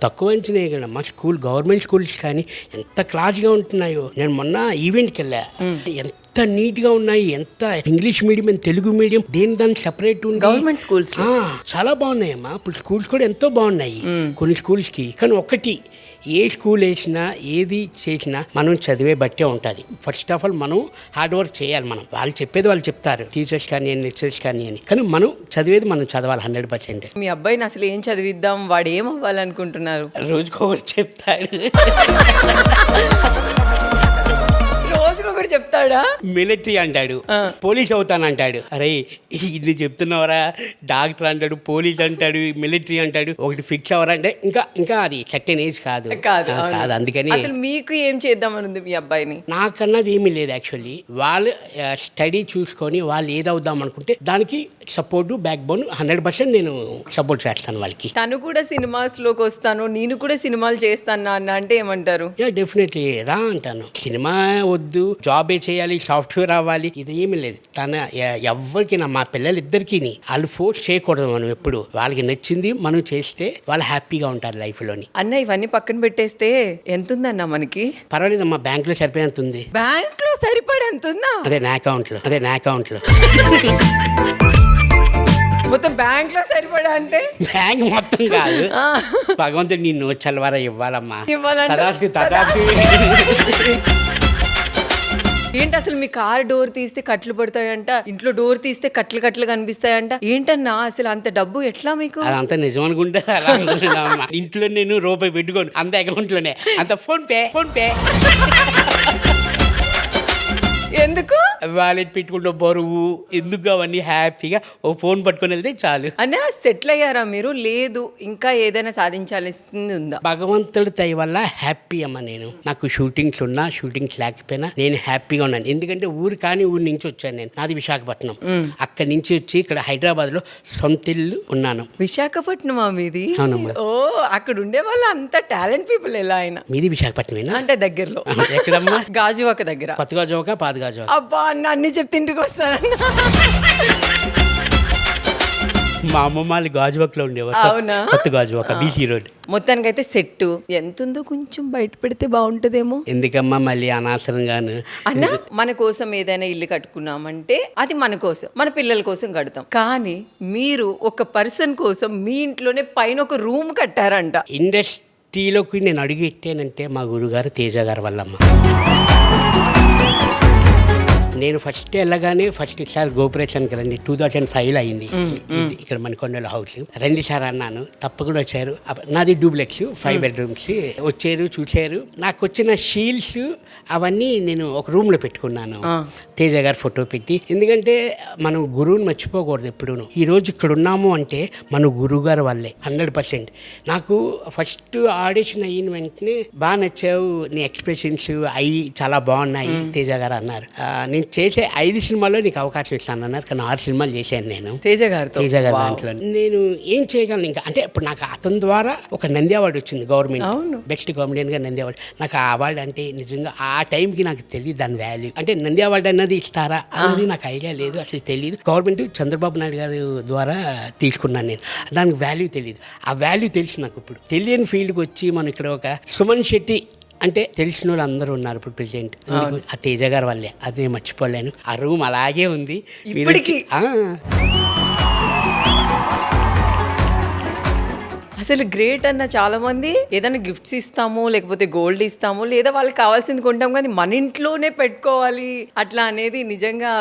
తక్కువ అంచనే కదమ్మా గవర్నమెంట్ స్కూల్స్ కానీ ఎంత క్లాస్గా ఉంటున్నాయో. నేను మొన్న ఈవెంట్కి వెళ్ళా, ఎంత నీట్గా ఉన్నాయి. ఎంత English medium and Telugu medium దానికి సెపరేట్ ఉంది. గవర్నమెంట్ స్కూల్స్ చాలా బాగున్నాయమ్మా. ఇప్పుడు స్కూల్స్ కూడా ఎంతో బాగున్నాయి కొన్ని స్కూల్స్కి. కానీ ఒకటి, ఏ స్కూల్ వేసినా ఏది చేసినా మనం చదివే బట్టే ఉంటుంది. ఫస్ట్ ఆఫ్ ఆల్ మనం హార్డ్ వర్క్ చేయాలి. వాళ్ళు చెప్పేది వాళ్ళు చెప్తారు, టీచర్స్ కానీ లెక్చరర్స్ కానీ అని. కానీ మనం చదివేది మనం చదవాలి 100%. మీ అబ్బాయిని అసలు ఏం చదివిద్దాం, వాడు ఏం అవ్వాలనుకుంటున్నారు? రోజుకొకటి చెప్తాడు. రోజుకొకటి చెప్తాడా? మిలిటరీ అంటాడు, పోలీస్ అవుతానంటాడు. అరే ఇది చెప్తున్నావరా, డాక్టర్ అంటాడు, పోలీస్ అంటాడు, మిలిటరీ అంటాడు. ఒకటి ఫిక్స్ అవరా అంటే ఇంకా అది సర్టెన్ ఏజ్ కాదు. అందుకని అసలు మీకు ఏం చేద్దామని మీ అబ్బాయిని? నాకన్నది ఏమీ లేదు. యాక్చువల్లీ వాళ్ళు స్టడీ చూసుకొని వాళ్ళు ఏదవుదాం అనుకుంటే దానికి సపోర్టు, బ్యాక్ బోన్ 100% నేను సపోర్ట్ చేస్తాను వాళ్ళకి. తను కూడా సినిమాస్ లోకి వస్తాను, నేను కూడా సినిమాలు చేస్తాను అన్న అంటే ఏమంటారు? డెఫినెట్లీ రా అంటాను. సినిమా వద్దు, జాబే చేయాలి, సాఫ్ట్వేర్ అవ్వాలి, ఇదేమీ లేదు. తన ఎవరికి మా పిల్లలిద్దరికీ వాళ్ళు ఫోర్స్ చేయకూడదు. మనం ఎప్పుడు వాళ్ళకి నచ్చింది మనం చేస్తే వాళ్ళు హ్యాపీగా ఉంటారు లైఫ్లోని. అన్న ఇవన్నీ పక్కన పెట్టేస్తే ఎంత ఉందన్న మనకి? పర్వాలేదమ్మా, బ్యాంక్లో సరిపోయేంత ఉంది. బ్యాంక్ లో సరిపడేంత ఉందా? అదే నా అకౌంట్లో మొత్తం బ్యాంక్ లో సరిపడా అంటే బ్యాంక్ మొత్తం కాదు, భగవంతుడు నిన్ను చల్వారా ఇవ్వాలమ్మా. ఇవ్వాలంట. తదాస్తి. ఏంటి అసలు మీ కార్ డోర్ తీస్తే కట్లు పడతాయంట, ఇంట్లో డోర్ తీస్తే కట్లు కనిపిస్తాయంట. ఏంటన్నా అసలు అంత డబ్బు ఎట్లా మీకు? అదంతా నిజం అనుకుంటే అలా అనుకున్నామ్మా. ఇంట్లో నేను రూపాయి పెట్టుకోను, అంత అకౌంట్లోనే, అంత ఫోన్ పే. ఎందుకు? వాలెట్ పెట్టుకుంటే బరువు ఎందుకు, అవన్నీ హ్యాపీగా ఓ ఫోన్ పట్టుకొని వెళ్తే చాలు. అన్న సెటిల్ అయ్యారా మీరు? లేదు ఇంకా ఏదైనా సాధించాల్సింది ఉందా? భగవంతుడి దయ వల్ల హ్యాపీ అమ్మ. నేను నాకు షూటింగ్స్ ఉన్నా షూటింగ్స్ లేకపోయినా నేను హ్యాపీగా ఉన్నాను. ఎందుకంటే ఊరు నుంచి వచ్చాను నేను. నాది విశాఖపట్నం. అక్కడి నుంచి వచ్చి ఇక్కడ హైదరాబాద్లో సొంత ఇల్లు ఉన్నాను. విశాఖపట్నం మీది? అవునమ్మా. ఓ, అక్కడ ఉండే వాళ్ళు అంత టాలెంట్ పీపుల్ ఎలా అయినా. మీది విశాఖపట్నమేనా? అంటే దగ్గరలో. ఎక్కడమ్మా? గాజువాక దగ్గర. కొత్త గాజువాక, పాత గాజువాక. అబ్బా అన్న అన్ని చెప్తే ఇంటికి వస్తారన్న. మా అమ్మమ్మ వాళ్ళు గాజువాకలో ఉండేవారు. అవునా? కొత్త గాజువాక, బీసీ రోడ్. మొత్తానికైతే సెట్ ఎంత ఉందో కొంచెం బయట పెడితే బాగుంటదేమో. ఎందుకమ్మా మళ్ళీ అనవసరంగాను? అన్న మన కోసం ఏదైనా ఇల్లు కట్టుకున్నామంటే అది మన కోసం, మన పిల్లల కోసం కడతాం. కానీ మీరు ఒక పర్సన్ కోసం మీ ఇంట్లోనే పైన ఒక రూమ్ కట్టారంట. ఇండస్ట్రీలోకి నేను అడుగు ఎట్టానంటే మా గురుగారు తేజ గారు వల్లమ్మ. నేను ఫస్ట్ వెళ్ళగానే ఫస్ట్ సార్ గోపురేషన్కి రండి, 2005 అయింది ఇక్కడ మణికొండలో హౌస్. రండి సార్ అన్నాను, తప్పకుండా వచ్చారు. నాది డూప్లెక్స్ 5 bedrooms. వచ్చారు, చూశారు. నాకు వచ్చిన షీల్డ్స్ అవన్నీ నేను ఒక రూమ్లో పెట్టుకున్నాను, తేజ గారు ఫోటో పెట్టి. ఎందుకంటే మనం గురువుని మర్చిపోకూడదు ఎప్పుడూ. ఈరోజు ఇక్కడ ఉన్నాము అంటే మన గురువు గారు వల్లే 100%. నాకు ఫస్ట్ ఆడిషన్ అయిన వెంటనే బాగా నచ్చావు, నీ ఎక్స్ప్రెషన్స్ అవి చాలా బాగున్నాయి తేజ గారు అన్నారు. నేను చేసే 5 సినిమాల్లో నీకు అవకాశం ఇస్తాను అన్నారు. కానీ 6 సినిమాలు చేశాను నేను తేజ గారి దాంట్లో. నేను ఏం చేయగలను ఇంకా అంటే ఇప్పుడు నాకు అతని ద్వారా ఒక నంది అవార్డు వచ్చింది గవర్నమెంట్, బెస్ట్ కామెడియన్గా నంది అవార్డు. నాకు ఆ అవార్డు అంటే నిజంగా ఆ టైంకి నాకు తెలియదు దాని వాల్యూ. అంటే నంది అవార్డు అన్నది ఇస్తారా అన్నది నాకు ఐడియా లేదు, అసలు తెలియదు. గవర్నమెంట్ చంద్రబాబు నాయుడు గారి ద్వారా తీసుకున్నాను నేను, దానికి వాల్యూ తెలియదు. ఆ వాల్యూ తెలిసి నాకు ఇప్పుడు తెలియని ఫీల్డ్కి వచ్చి మనం ఇక్కడ ఒక సుమన్ శెట్టి అంటే తెలిసిన వాళ్ళు అందరూ ఉన్నారు ఇప్పుడు ప్రెసెంట్. ఆ తేజ గారి వల్లే, అది నేను మర్చిపోలేను. ఆ రూమ్ అలాగే ఉంది ఇప్పటికీ. అసలు గ్రేట్ అన్న. చాలా మంది ఏదైనా గిఫ్ట్స్ ఇస్తాము, లేకపోతే గోల్డ్ ఇస్తాము, లేదా వాళ్ళకి కావాల్సింది కొంటాం, కానీ మన ఇంట్లోనే పెట్టుకోవాలి అట్లా అనేది నిజంగా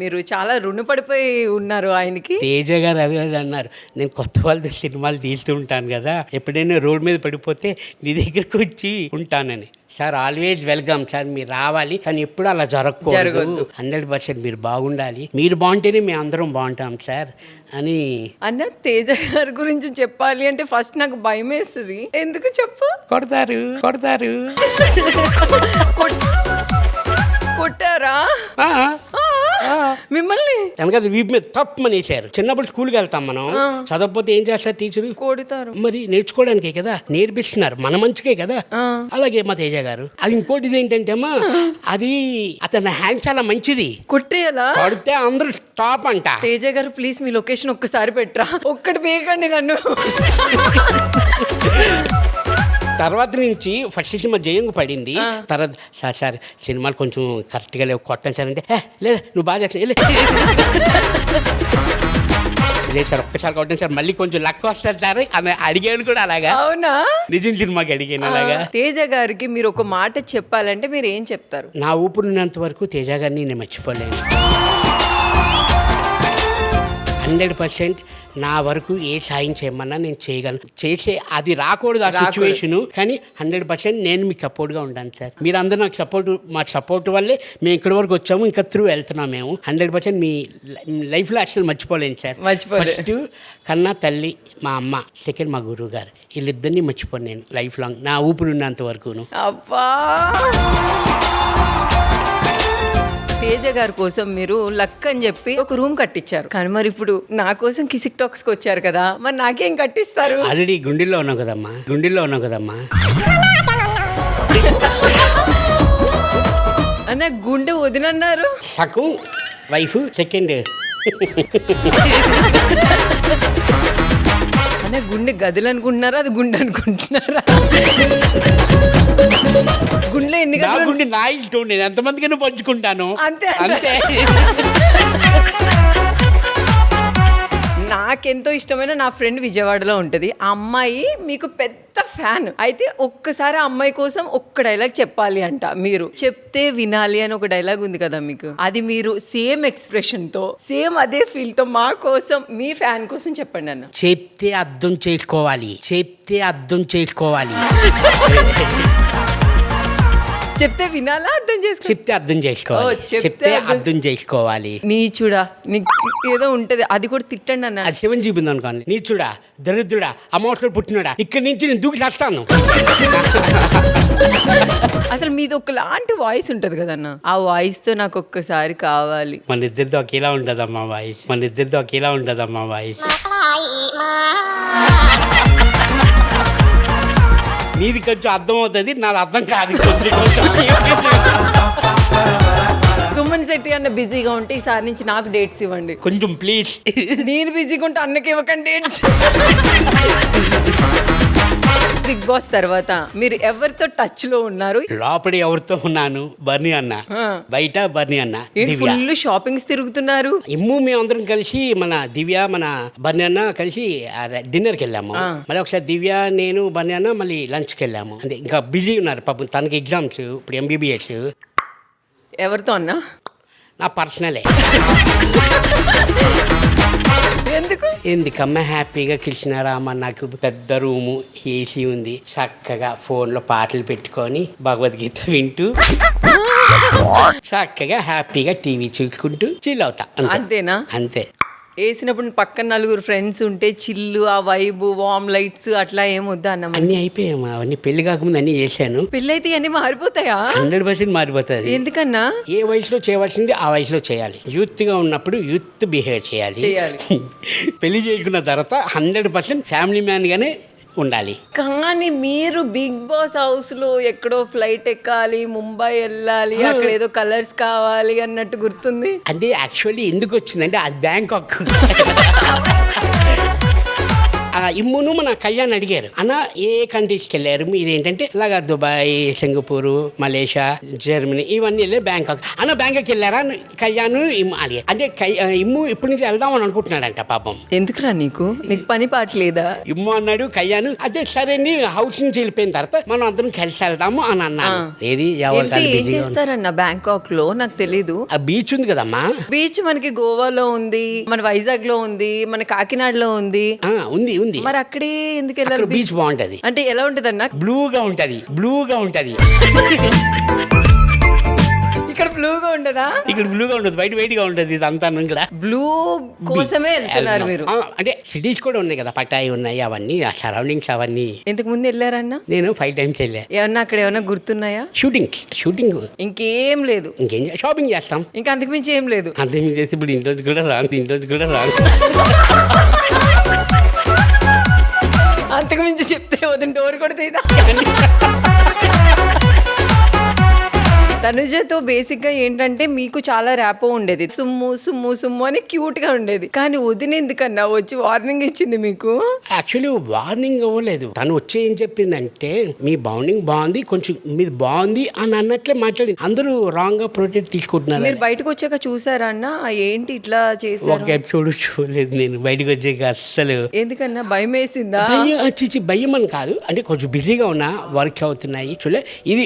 మీరు చాలా రుణపడిపోయి ఉన్నారు ఆయనకి. తేజ గారు అదే అన్నారు, నేను కొత్త వాళ్ళతో సినిమాలు తీస్తూ ఉంటాను కదా, ఎప్పుడైనా రోడ్ మీద పడిపోతే నీ దగ్గరకు వచ్చి ఉంటానని. సార్ ఆల్వేజ్ వెల్కమ్ సార్, మీరు రావాలి, కానీ ఎప్పుడు అలా జరగకూడదు. 100% మీరు బాగుండాలి, మీరు బాగుంటేనే మేము అందరం బాగుంటాం సార్ అని అన్న. తేజ గారి గురించి చెప్పాలి అంటే ఫస్ట్ నాకు భయం వేస్తుంది. ఎందుకు చెప్పు? కొడతారు కొట్టారా మిమ్మల్ని? ఎందుకంటే వీపు మీద తప్పమని వేసారు. చిన్నప్పుడు స్కూల్కి వెళ్తాం మనం, చదవకపోతే ఏం చేస్తారు టీచరు? కొడతారు. మరి నేర్చుకోవడానికే కదా, నేర్పిస్తున్నారు మన మంచికే కదా. అలాగే మా తేజ గారు. అది ఇంకోటి ఏంటంటే అమ్మా, అది అతని హ్యాండ్ చాలా మంచిది, కొట్టేయాలా? కొడితే అందరూ స్టాప్ అంట. తేజ గారు ప్లీజ్ మీ లొకేషన్ ఒక్కసారి పెట్టరా, ఒక్కటి వేయకండి నన్ను. తర్వాత నుంచి ఫస్ట్ సినిమా జయంగు పడింది. తర్వాత సార్ సినిమాలు కొంచెం కరెక్ట్గా లేవు, కొట్టండి సార్ అంటే లేదా నువ్వు బాగా చేస్తా లేదు సార్, ఒక్కసారి కొట్టండి సార్, మళ్ళీ కొంచెం లక్ వస్తారు సార్ అని అడిగాను కూడా. అలాగా? అవునా? నిజం సినిమాకి అడిగాను అలాగా. తేజ గారికి మీరు ఒక మాట చెప్పాలంటే మీరు ఏం చెప్తారు? నా ఊపిరినంత వరకు తేజ గారిని నేను మర్చిపోలేను. 100% నా వరకు ఏ సాయం చేయమన్నా నేను చేయగలను. చేసే అది రాకూడదు ఆ సిచ్యువేషను, కానీ 100% నేను మీకు సపోర్ట్గా ఉంటాను సార్. మీరు అందరూ నాకు మా సపోర్ట్ వల్లే మేము ఇక్కడి వరకు వచ్చాము, ఇంకా త్రూ వెళ్తున్నాం మేము. 100% మీ లైఫ్లో అసలు మర్చిపోలేను సార్. ఫస్ట్ కన్నా తల్లి మా అమ్మ, సెకండ్ మా గురువు గారు, వీళ్ళిద్దరినీ మర్చిపోను నేను లైఫ్ లాంగ్, నా ఊపిరి ఉన్నంత వరకును. అబ్బా, తేజ గారి కోసం మీరు లక్ అని చెప్పి ఒక రూమ్ కట్టించారు, కానీ మరి ఇప్పుడు నా కోసం కిసిక్ టాక్స్కి వచ్చారు కదా, మరి నాకేం కట్టిస్తారు? ఆల్రెడీ గుండెల్లో ఉన్నావు కదమ్మా. అన్న గుండె వదినన్నారు. సగం వైఫ్ సెకండ్. అన్న గుండె గదులు అనుకుంటున్నారా, అది గుండె అనుకుంటున్నారా? గుండెలో ఎన్ని నా గదులు? గుండె నా ఇష్టం, నేను ఎంతమందికైనా పంచుకుంటాను. అంతే అంతే. నాకెంతో ఇష్టమైన నా ఫ్రెండ్ విజయవాడలో ఉంటుంది. ఆ అమ్మాయి మీకు పెద్ద ఫ్యాన్. అయితే ఒక్కసారి ఆ అమ్మాయి కోసం ఒక్క డైలాగ్ చెప్పాలి అంట. మీరు చెప్తే వినాలి అని ఒక డైలాగ్ ఉంది కదా మీకు, అది మీరు సేమ్ ఎక్స్ప్రెషన్ తో, సేమ్ అదే ఫీల్ తో మా కోసం, మీ ఫ్యాన్ కోసం చెప్పండి అన్న. చెప్తే అర్థం చేసుకోవాలి, చెప్తే అర్థం చేసుకోవాలి. చెప్తే వినాలా, అర్థం చేసుకో? చెప్తే అర్థం చేసుకోవాలి. చెప్తే అర్థం చేసుకోవాలి. నీచుడా, నీకు ఏదో ఉంటది, అది కూడా తిట్టండి అన్న. అది 7GB ఉంది అనుకోండి. నీచుడా, దరిద్రుడా, అమావాస్యలో పుట్టినాడా, ఇక్కడి నుంచి నేను దూకి చేస్తాను. అసలు మీది ఒకలాంటి వాయిస్ ఉంటది కదన్న, ఆ వాయిస్ తో నాకు ఒక్కసారి కావాలి. మన ఇద్దరితో ఒకేలా ఉంటదమ్మా వాయిస్, మన ఇద్దరితో ఒకేలా ఉంటదమ్మా వాయిస్. నీది కొంచెం అర్థం అవుతుంది, నాది అర్థం కాదు. సుమన్ శెట్టి అన్న బిజీగా ఉంటే ఈసారి నుంచి నాకు డేట్స్ ఇవ్వండి కొంచెం ప్లీజ్. నేను బిజీగా ఉంటే అన్నకి ఇవ్వకండి డేట్స్. బిగ్ బాస్ తర్వాత మీరు ఎవరితో టచ్ లో ఉన్నారు? లోపల ఎవరితో ఉన్నాను? బర్నీ అన్న, బయట బర్నీ అన్న, దివ్య. ఫుల్ షాపింగ్స్ తిరుగుతున్నారు. మేమందరం కలిసి మన దివ్య, మన బర్నీ అన్న కలిసి డిన్నర్కి వెళ్ళాము. మళ్ళీ ఒకసారి దివ్య, నేను, బర్నీ అన్న మళ్ళీ లంచ్కి వెళ్ళాము. అంటే ఇంకా బిజీ ఉన్నారు పాపం, తనకి ఎగ్జామ్స్ ఇప్పుడు MBBS. ఎవరితో అన్నా? నా పర్సనలే. ఎందుకమ్మా హ్యాపీగా కృష్ణారామ, నాకు పెద్ద రూము, ఏసీ ఉంది, చక్కగా ఫోన్లో పాటలు పెట్టుకొని భగవద్గీత వింటూ చక్కగా హ్యాపీగా టీవీ చూసుకుంటూ చిల్ అవుతా. అంతేనా? అంతే. వేసినప్పుడు పక్కన నలుగురు ఫ్రెండ్స్ ఉంటే చిల్లు, ఆ వైబ్, వామ్ లైట్స్ అట్లా ఏమొద్దా అన్న? అన్నీ అయిపోయామా, అవన్నీ పెళ్లి కాకముందు అన్నీ చేశాను. పెళ్ళైతే ఇవన్నీ మారిపోతాయా? 100% మారిపోతుంది. ఎందుకన్నా? ఏ వయసులో చేయవలసింది ఆ వయసులో చేయాలి. యూత్గా ఉన్నప్పుడు యూత్ బిహేవ్ చేయాలి. పెళ్లి చేసుకున్న తర్వాత 100% ఫ్యామిలీ మ్యాన్గానే ఉండాలి. కానీ మీరు బిగ్ బాస్ హౌస్ లో ఎక్కడో ఫ్లైట్ ఎక్కాలి, ముంబై వెళ్ళాలి, అక్కడ ఏదో కలర్స్ కావాలి అన్నట్టు గుర్తుంది. అదే యాక్చువల్లీ ఎందుకు వచ్చిందంటే అది బ్యాంకాక్. ఇమ్మును మన కళ్యాణ్ అడిగారు, అన్న ఏ కంట్రీస్కి వెళ్ళారు మీరు? ఏంటంటే ఇలాగా దుబాయ్, సింగపూర్, మలేషియా, జర్మనీ ఇవన్నీ వెళ్ళి బ్యాంకాక్. అన్న బ్యాంకాక్ వెళ్ళారా కళ్యాణ్ ఇమ్ము అడిగారు. అంటే ఇమ్ము ఇప్పటి నుంచి వెళ్దామని అనుకుంటున్నాడంట పాపం. ఎందుకురా నీకు పని పాట లేదా? ఇమ్ము అన్నాడు, కళ్యాణ్ అదే సరే హౌస్ నుంచి వెళ్ళిపోయిన తర్వాత మనం అందరం కలిసి వెళ్దాము అని అన్నాను. ఏది ఏం చేస్తారన్న బ్యాంకాక్ లో? నాకు తెలీదు. ఆ బీచ్ ఉంది కదమ్మా. బీచ్ మనకి గోవాలో ఉంది, మన వైజాగ్ లో ఉంది, మన కాకినాడలో ఉంది. ఉంది ఉంది. మరి అక్కడే ఎందుకు వెళ్ళాలి? బీచ్ బాగుంటది. అంటే ఎలా ఉంటది అన్న? బ్లూగా ఉంటది, బ్లూగా ఉంటది. ఇక్కడ బ్లూగా ఉండదా? ఇక్కడ బ్లూగా ఉండదు, వైట్ గా ఉంటది. ఇదంతా ఇక్కడ బ్లూ కోసమే వెళ్తున్నారు మీరు. అంటే సిటీస్ కూడా ఉన్నాయి కదా, పటాయి ఉన్నాయి, అవన్నీ ఆ సరౌండింగ్స్ అవన్నీ. ఇంతకు ముందు వెళ్ళారన్నా? నేను 5 times వెళ్ళా. ఏమన్నా అక్కడ ఏమన్నా గుర్తున్నాయా? షూటింగ్ ఇంకేం లేదు. ఇంకేం షాపింగ్ చేస్తాం, ఇంకా అంతకుమించి ఏం లేదు. అంతకుమించి చేసి ఇప్పుడు ఇంట్లోకి కూడా రాను. అంతకుమించి చెప్తే వదిన డోర్ కూడా తీదా. తనుజతో బేసిక్గా ఏంటంటే మీకు చాలా ర్యాపో ఉండేది, సుమ్ము సుమ్ము సుమ్ము అని క్యూట్ గా ఉండేది. కానీ వదిన ఎందుకన్నా వచ్చి వార్నింగ్ ఇచ్చింది మీకు? యాక్చువల్లీ వార్నింగ్ అవ్వలేదు, తను వచ్చి ఏం చెప్పిందంటే మీ బౌండింగ్ బాగుంది, కొంచెం మీది బాగుంది అని అన్నట్లే మాట్లాడింది. అందరూ రాంగ్ గా ప్రొటెక్ట్ తీసుకుంటున్నారు. మీరు బయటకు వచ్చాక చూసారా అన్న ఏంటి ఇట్లా చేశారు? ఒక ఎపిసోడ్ చూడలేదు నేను బయటకు వచ్చాక అస్సలు. ఎందుకన్నా భయం వేసిందా? భయం అని కాదు, అంటే కొంచెం బిజీగా ఉన్నా, వర్క్ అవుతున్నాయి. చూడలే, ఇది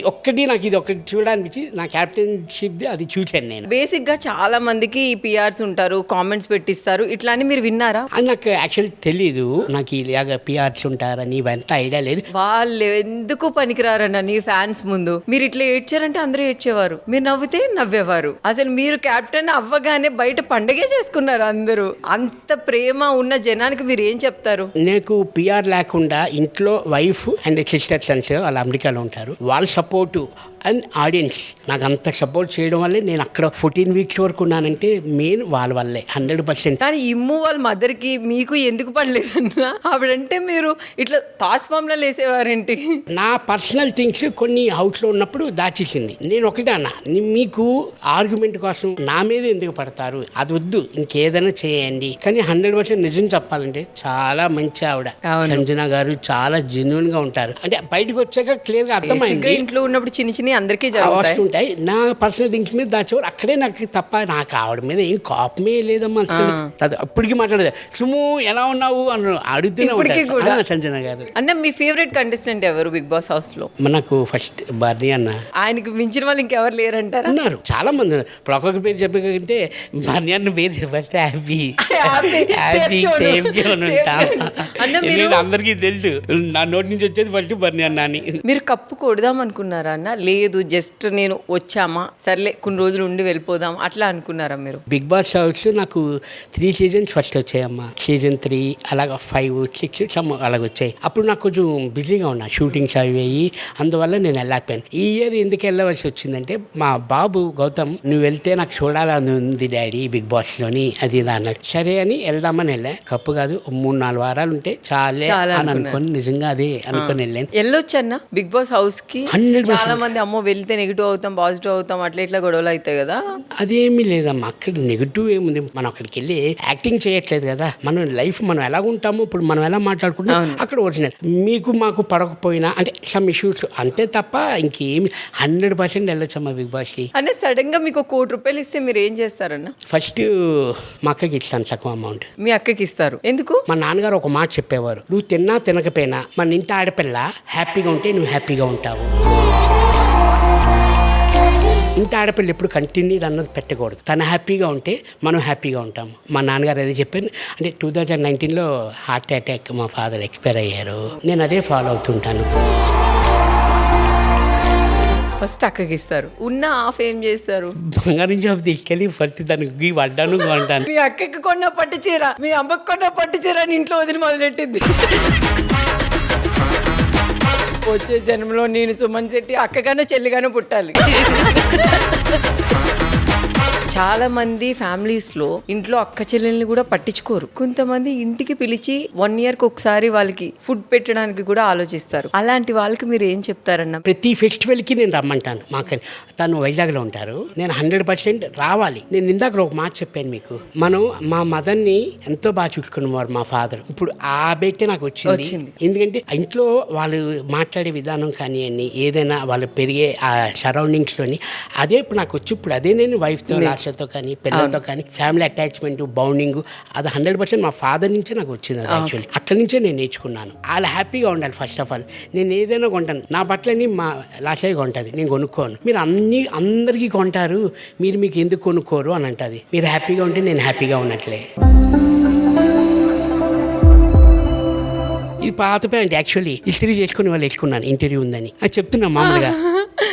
నాకు ఇది ఒకటి చూడడానికి నా క్యాప్టెన్షిప్ అది చూశాను నేను. బేసిక్ గా చాలా మందికి ఈ పిఆర్స్ ఉంటారు, కామెంట్స్ పెట్టిస్తారు, ఇట్లా అని మీరు విన్నారా? అది నాకు యాక్చువల్లీ తెలీదు, నాకు ఇలాగ పిఆర్స్ ఉంటారని ఇవంతా ఐడియా లేదు. వాళ్ళు ఎందుకు పనికిరారన్న నీ ఫ్యాన్స్ ముందు. మీరు ఇట్లా ఏడ్చారంటే అందరూ ఏడ్చేవారు, మీరు నవ్వితే నవ్వేవారు. అసలు మీరు కెప్టెన్ అవ్వగానే బయట పండగే చేసుకున్నారు అందరూ. అంత ప్రేమ ఉన్న జనానికి మీరు ఏం చెప్తారు? నాకు పిఆర్ లేకుండా ఇంట్లో వైఫ్ అండ్ సిస్టర్ సన్స్ వాళ్ళు అమెరికాలో ఉంటారు, వాళ్ళ సపోర్టు అండ్ ఆడియన్స్ నాకు అంత సపోర్ట్ చేయడం వల్లే నేను అక్కడ 14 వీక్స్ వరకు ఉన్నానంటే మెయిన్ వాళ్ళ వల్లే 100%. కానీ ఇమ్ము వాళ్ళ మదర్కి మీకు ఎందుకు పడలేదన్నా? ఆవిడంటే మీరు ఇట్లా తాస్పాంలో వేసేవారేంటి? నా పర్సనల్ థింగ్స్ కొన్ని హౌస్లో ఉన్నప్పుడు దాచేసింది. నేను ఒకటే అన్నా, మీకు ఆర్గ్యుమెంట్ కోసం నా మీద ఎందుకు పడతారు, అది వద్దు, ఇంకేదైనా చేయండి. కానీ 100% నిజం చెప్పాలంటే చాలా మంచి ఆవిడ సంజన గారు, చాలా జెన్యున్ గా ఉంటారు. అంటే బయటకు వచ్చాక క్లియర్ గా అర్థమైంది. ఇంట్లో ఉన్నప్పుడు చిన్న చిన్న అందరికీ వస్తుంటాయి. నా పర్సనల్ థింగ్స్ మీద దాచేవారు అక్కడే. నాకు తప్ప నాకు ఆవిడ మీద ఏం కోపమే లేదమ్మా అసలు. అప్పటికి మాట్లాడదు. సుము ఎలా ఉన్నావు అని అడుగుతూనే ఉంటారు సంజన గారు. అన్న మీ ఫేవరెట్ కంటెస్టెంట్ ఎవరు బిగ్ బాస్ హౌస్ లో? మనకు ఫస్ట్ బర్నీ అన్న. ఆయనకు మించిన వాళ్ళు ఇంకెవరు లేరంటారా? ఉన్నారు, చాలా మంది ఉన్నారు. ఇప్పుడు ఒక్కొక్క పేరు చెప్పకంటే బర్నీ అన్న పేరు చెప్పేస్తే హ్యాపీ అందరికీ తెలుసు. నా నోటి నుంచి వచ్చేది ఫస్ట్ బర్నీ అన్న అని. మీరు కప్పు కొడదాం అనుకున్నారా అన్న? లేదు, జస్ట్ నేను వచ్చామా, సర్లే కొన్ని రోజులు ఉండి వెళ్ళిపోదాం అట్లా అనుకున్నారా మీరు? బిగ్ బాస్ హౌస్ నాకు 3 సీజన్స్ ఫస్ట్ వచ్చాయమ్మా. సీజన్ 3 అలాగా 5, 6 సమ్ అలాగ వచ్చాయి. అప్పుడు నాకు కొంచెం బిజీగా ఉన్నా, షూటింగ్స్ అవి అయ్యి, అందువల్ల నేను వెళ్ళకపోయాను. ఈ ఇయర్ ఎందుకు వెళ్ళవలసి వచ్చిందంటే మా బాబు గౌతమ్, నువ్వు వెళ్తే నాకు చూడాలని ఉంది డాడీ బిగ్ బాస్ లోని, అది ఇది అన్నాడు. సరే అని వెళ్దామని వెళ్ళా. కప్పు కాదు, 3-4 వారాలు ఉంటే చాలే అని అనుకొని నిజంగా అదే అనుకొని వెళ్ళాను. వెళ్ళొచ్చన్న బిగ్ బాస్ హౌస్ కి? 100%. చాలా మంది అమ్మో వెళ్తే నెగిటివ్ అవుతాం, పాజిటివ్ అవుతాం, అట్లా ఇట్లా గొడవలు అవుతాయి కదా. అదేమీ లేదమ్మా, అక్కడ నెగిటివ్ ఏముంది. మనం అక్కడికి వెళ్ళి యాక్టింగ్ చేయట్లేదు కదా. మనం లైఫ్ మనం ఎలా ఉంటామో, ఇప్పుడు మనం ఎలా మాట్లాడుకుంటాం అక్కడ ఒరిజినల్. మీకు మాకు పడకపోయినా అంటే సమ్ ఇష్యూస్ అంతే తప్ప ఇంకేమి 100% వెళ్ళొచ్చమ్మా బిగ్ బాస్ కి. అంటే సడన్ గా మీకు 1 కోటి రూపాయలు ఇస్తే మీరు ఏం చేస్తారన్న? ఫస్ట్ మా అక్కకి ఇస్తాను సగం అమౌంట్. మీ అక్కకి ఇస్తారు? ఎందుకు? మా నాన్నగారు ఒక మాట చెప్పేవారు, నువ్వు తిన్నా తినకపోయినా మన ఇంటి ఆడపిల్ల హ్యాపీగా ఉంటే నువ్వు హ్యాపీగా ఉంటావు. ఇంత ఆడపిల్ల ఎప్పుడు కంటిన్యూ అన్నది పెట్టకూడదు. తను హ్యాపీగా ఉంటే మనం హ్యాపీగా ఉంటాము. మా నాన్నగారు అదే చెప్పాను. అంటే 2019లో హార్ట్ అటాక్ మా ఫాదర్ ఎక్స్పైర్ అయ్యారు. నేను అదే ఫాలో అవుతుంటాను. ఫస్ట్ అక్కకి ఇస్తారు, ఉన్న హాఫ్ ఏం చేస్తారు? బంగారం జాబ్ తీసుకెళ్ళి ఫస్ట్ దానికి వడ్డాను కొంటాను. మీ అక్కకి కొన్న పట్టు చీర, మీ అమ్మకి కొన్న పట్టు చీర అని ఇంట్లో వదిలి మొదలెట్టింది. వచ్చే జన్మలో నేను సుమన్ శెట్టి అక్కగానో చెల్లిగానో పుట్టాలి. చాలా మంది ఫ్యామిలీస్ లో ఇంట్లో అక్క చెల్లెల్ని కూడా పట్టించుకోరు. కొంతమంది ఇంటికి పిలిచి 1 ఇయర్కి ఒకసారి వాళ్ళకి ఫుడ్ పెట్టడానికి కూడా ఆలోచిస్తారు. అలాంటి వాళ్ళకి మీరు ఏం చెప్తారన్న? ప్రతి ఫెస్టివల్కి నేను రమ్మంటాను. మాకు తను వైజాగ్లో ఉంటారు, నేను 100% రావాలి. నేను ఇందాక ఒక మాట చెప్పాను మీకు, మనం మా మదర్ని ఎంతో బాగా చూసుకునేవారు మా ఫాదర్. ఇప్పుడు ఆ బెట్టే నాకు వచ్చింది. ఎందుకంటే ఇంట్లో వాళ్ళు మాట్లాడే విధానం కానివ్వండి, ఏదైనా వాళ్ళు పెరిగే ఆ సరౌండింగ్స్లోని అదే ఇప్పుడు నాకు వచ్చి, ఇప్పుడు అదే నేను వైఫ్తో తో కానీ పిల్లలతో కానీ ఫ్యామిలీ అటాచ్మెంట్ బాండింగ్ అది 100% మా ఫాదర్ నుంచే నాకు వచ్చింది. అది యాక్చువల్లీ అక్కడి నుంచే నేను నేర్చుకున్నాను. వాళ్ళు హ్యాపీగా ఉండాలి. ఫస్ట్ ఆఫ్ ఆల్ నేను ఏదైనా కొంటాను, నా బట్టలని మా లాషాయి కొంటుంది, నేను కొనుక్కోను. మీరు అందరికీ కొంటారు, మీరు మీకు ఎందుకు కొనుక్కోరు అని అంటుంది. మీరు హ్యాపీగా ఉంటే నేను హ్యాపీగా ఉన్నట్లే. ఇది పాత ప్యాంట్ యాక్చువల్లీ ఇస్త్రీ చేసుకుని వాళ్ళు వేసుకున్నాను, ఇంటర్వ్యూ ఉందని. అది చెప్తున్నా మామూలుగా.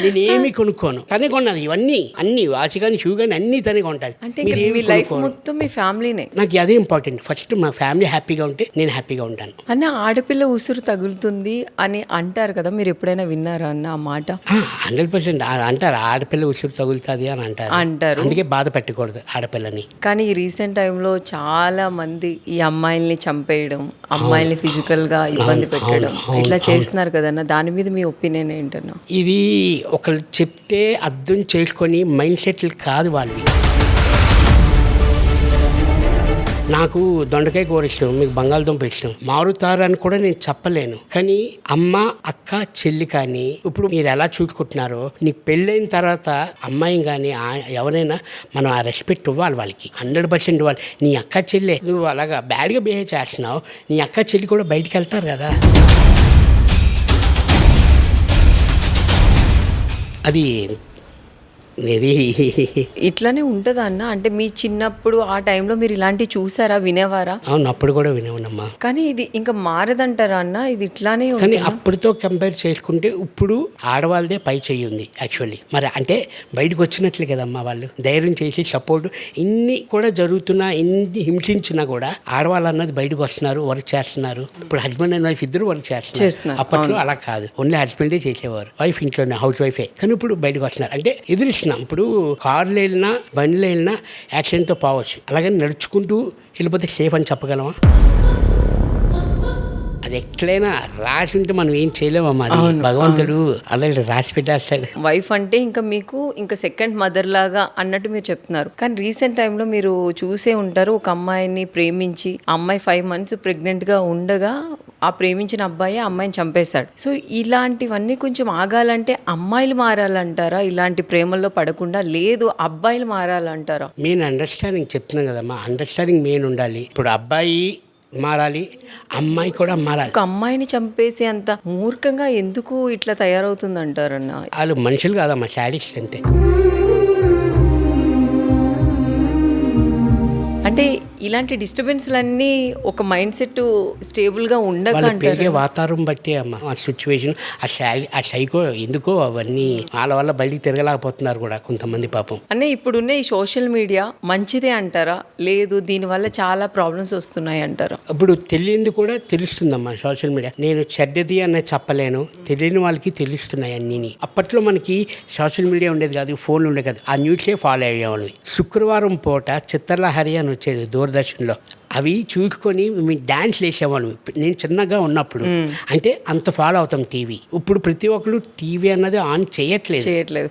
నేను ఏమి కొనుక్కోను, తనే కొన్నది. ఇవన్నీ అన్ని వాచ్ కానీ షూ కానీ అన్ని తనే కొంటది. అంటే మీ లైఫ్ మొత్తం మీ ఫ్యామిలీనే. నాకు అదే ఇంపార్టెంట్. ఫస్ట్ మా ఫ్యామిలీ హ్యాపీగా ఉంటే నేను హ్యాపీగా ఉంటాను. అన్న ఆడపిల్ల ఉసురు తగులుతుంది అని అంటారు కదా, మీరు ఎప్పుడైనా విన్నారా అన్న ఆ మాట? 100% అంటారు, ఆడపిల్ల ఉసురు తగులుతుంది అని అంటారు. అందుకే బాధ పెట్టకూడదు ఆడపిల్లని. కానీ ఈ రీసెంట్ టైంలో చాలా మంది ఈ అమ్మాయిల్ని చంపేయడం, అమ్మాయిల్ని ఫిజికల్ గా ఇబ్బంది పెట్టడం ఇట్లా చేస్తున్నారు కదన్న, దాని మీద మీ ఒపీనియన్ ఏంటన్నా? ఇది ఒకళ్ళు చెప్తే అర్థం చేసుకొని మైండ్ సెట్లు కాదు వాళ్ళవి. నాకు దొండకాయ కూర ఇష్టం, మీకు బంగాళదుంప ఇష్టం, మారుతారని కూడా నేను చెప్పలేను. కానీ అమ్మ, అక్క, చెల్లి కానీ ఇప్పుడు మీరు ఎలా చూసుకుంటున్నారో, నీకు పెళ్ళైన తర్వాత అమ్మాయి కానీ ఎవరైనా మనం ఆ రెస్పెక్ట్ ఇవ్వాలి వాళ్ళకి, 100% ఇవ్వాలి. నీ అక్క చెల్లె నువ్వు అలాగా బ్యాడ్గా బిహేవ్ చేస్తున్నావు, నీ అక్క చెల్లి కూడా బయటికి వెళ్తారు కదా. అది ఇది ఇట్లానే ఉంటుందా అన్న? అంటే మీ చిన్నప్పుడు ఆ టైంలో మీరు ఇలాంటివి చూసారా, వినేవారా? అవును, అప్పుడు కూడా వినేవానమ్మా. కానీ ఇది ఇంకా మారదంటారా అన్న? ఇది ఇట్లానే కానీ ఉంటుందా? అప్పటితో కంపేర్ చేసుకుంటే ఇప్పుడు ఆడవాళ్ళదే పై చెయ్యి ఉంది యాక్చువల్లీ. మరి అంటే బయటకు వచ్చినట్లే కదమ్మా వాళ్ళు ధైర్యం చేసి సపోర్ట్. ఇన్ని కూడా జరుగుతున్నా, ఇన్ని హింసించినా కూడా ఆడవాళ్ళు అన్నది బయటకు వస్తున్నారు, వర్క్ చేస్తున్నారు. ఇప్పుడు హస్బెండ్ అండ్ వైఫ్ ఇద్దరు వర్క్ చేస్తున్నారు. అప్పట్లో అలా కాదు, ఓన్లీ హస్బెండే చేసేవారు, వైఫ్ ఇంట్లోనే హౌస్ వైఫే. కానీ ఇప్పుడు బయటకు వస్తున్నారు. అంటే ఎదురిస్తున్నాం. ఇప్పుడు కార్లు వెళ్ళినా బండ్లు వెళ్ళినా యాక్సిడెంట్తో పోవచ్చు, అలాగని నడుచుకుంటూ వెళ్ళిపోతే సేఫ్ అని చెప్పగలమా? అది ఎట్లయినా రాసి ఉంటే మనం ఏం చేయలేమమ్మా. అది భగవంతుడు అలాగే రాసి పెట్టేస్తాడు. వైఫ్ అంటే ఇంకా మీకు ఇంకా సెకండ్ మదర్ లాగా అన్నట్టు మీరు చెప్తున్నారు. కానీ రీసెంట్ టైంలో మీరు చూసే ఉంటారు, ఒక అమ్మాయిని ప్రేమించి అమ్మాయి 5 months ప్రెగ్నెంట్గా ఉండగా ఆ ప్రేమించిన అబ్బాయి ఆ అమ్మాయిని చంపేశాడు. సో ఇలాంటివన్నీ కొంచెం ఆగాలంటే అమ్మాయిలు మారాలంటారా? ఇలాంటి ప్రేమల్లో పడకుండా, లేదు అబ్బాయిలు మారాలంటారా? మెయిన్ అండర్స్టాండింగ్ చెప్తున్నాను కదమ్మా, అండర్స్టాండింగ్ మెయిన్ ఉండాలి. ఇప్పుడు అబ్బాయి మారాలి, అమ్మాయి కూడా మారాలి. ఒక అమ్మాయిని చంపేసి అంత మూర్ఖంగా ఎందుకు ఇట్లా తయారవుతుంది అంటారన్న? వాళ్ళు మనుషులు కాదమ్మా, శాడిస్ట్ అంతే. అంటే ఇలాంటి డిస్టర్బెన్స్లన్నీ ఒక మైండ్ సెట్ స్టేబుల్గా ఉండక వాళ్ళు పెరిగే అంటారు. వాతావరణం బట్టి అమ్మ, ఆ సిచ్యువేషన్, ఆ సైకో ఎందుకో అవన్నీ వాళ్ళ వల్ల బయటికి తిరగలేకపోతున్నారు కూడా కొంతమంది పాపం. అంటే ఇప్పుడున్న ఈ సోషల్ మీడియా మంచిదే అంటారా, లేదు దీనివల్ల చాలా ప్రాబ్లమ్స్ వస్తున్నాయి అంటారా? ఇప్పుడు తెలియంది కూడా తెలుస్తుందమ్మా సోషల్ మీడియా. నేను చెడ్డది అన్నది చెప్పలేను, తెలియని వాళ్ళకి తెలుస్తున్నాయి అన్నీ. అప్పట్లో మనకి సోషల్ మీడియా ఉండేది కాదు, ఫోన్లు ఉండేది కాదు, ఆ న్యూస్లే ఫాలో అయ్యేవాళ్ళని. శుక్రవారం పూట చిత్రలహరి అని వచ్చేది దూరదర్శన్లో, అవి చూసుకొని మేము డ్యాన్స్లు వేసేవాళ్ళం. నేను చిన్నగా ఉన్నప్పుడు అంటే అంత ఫాలో అవుతాం టీవీ. ఇప్పుడు ప్రతి ఒక్కరు టీవీ అన్నది ఆన్ చేయట్లేదు,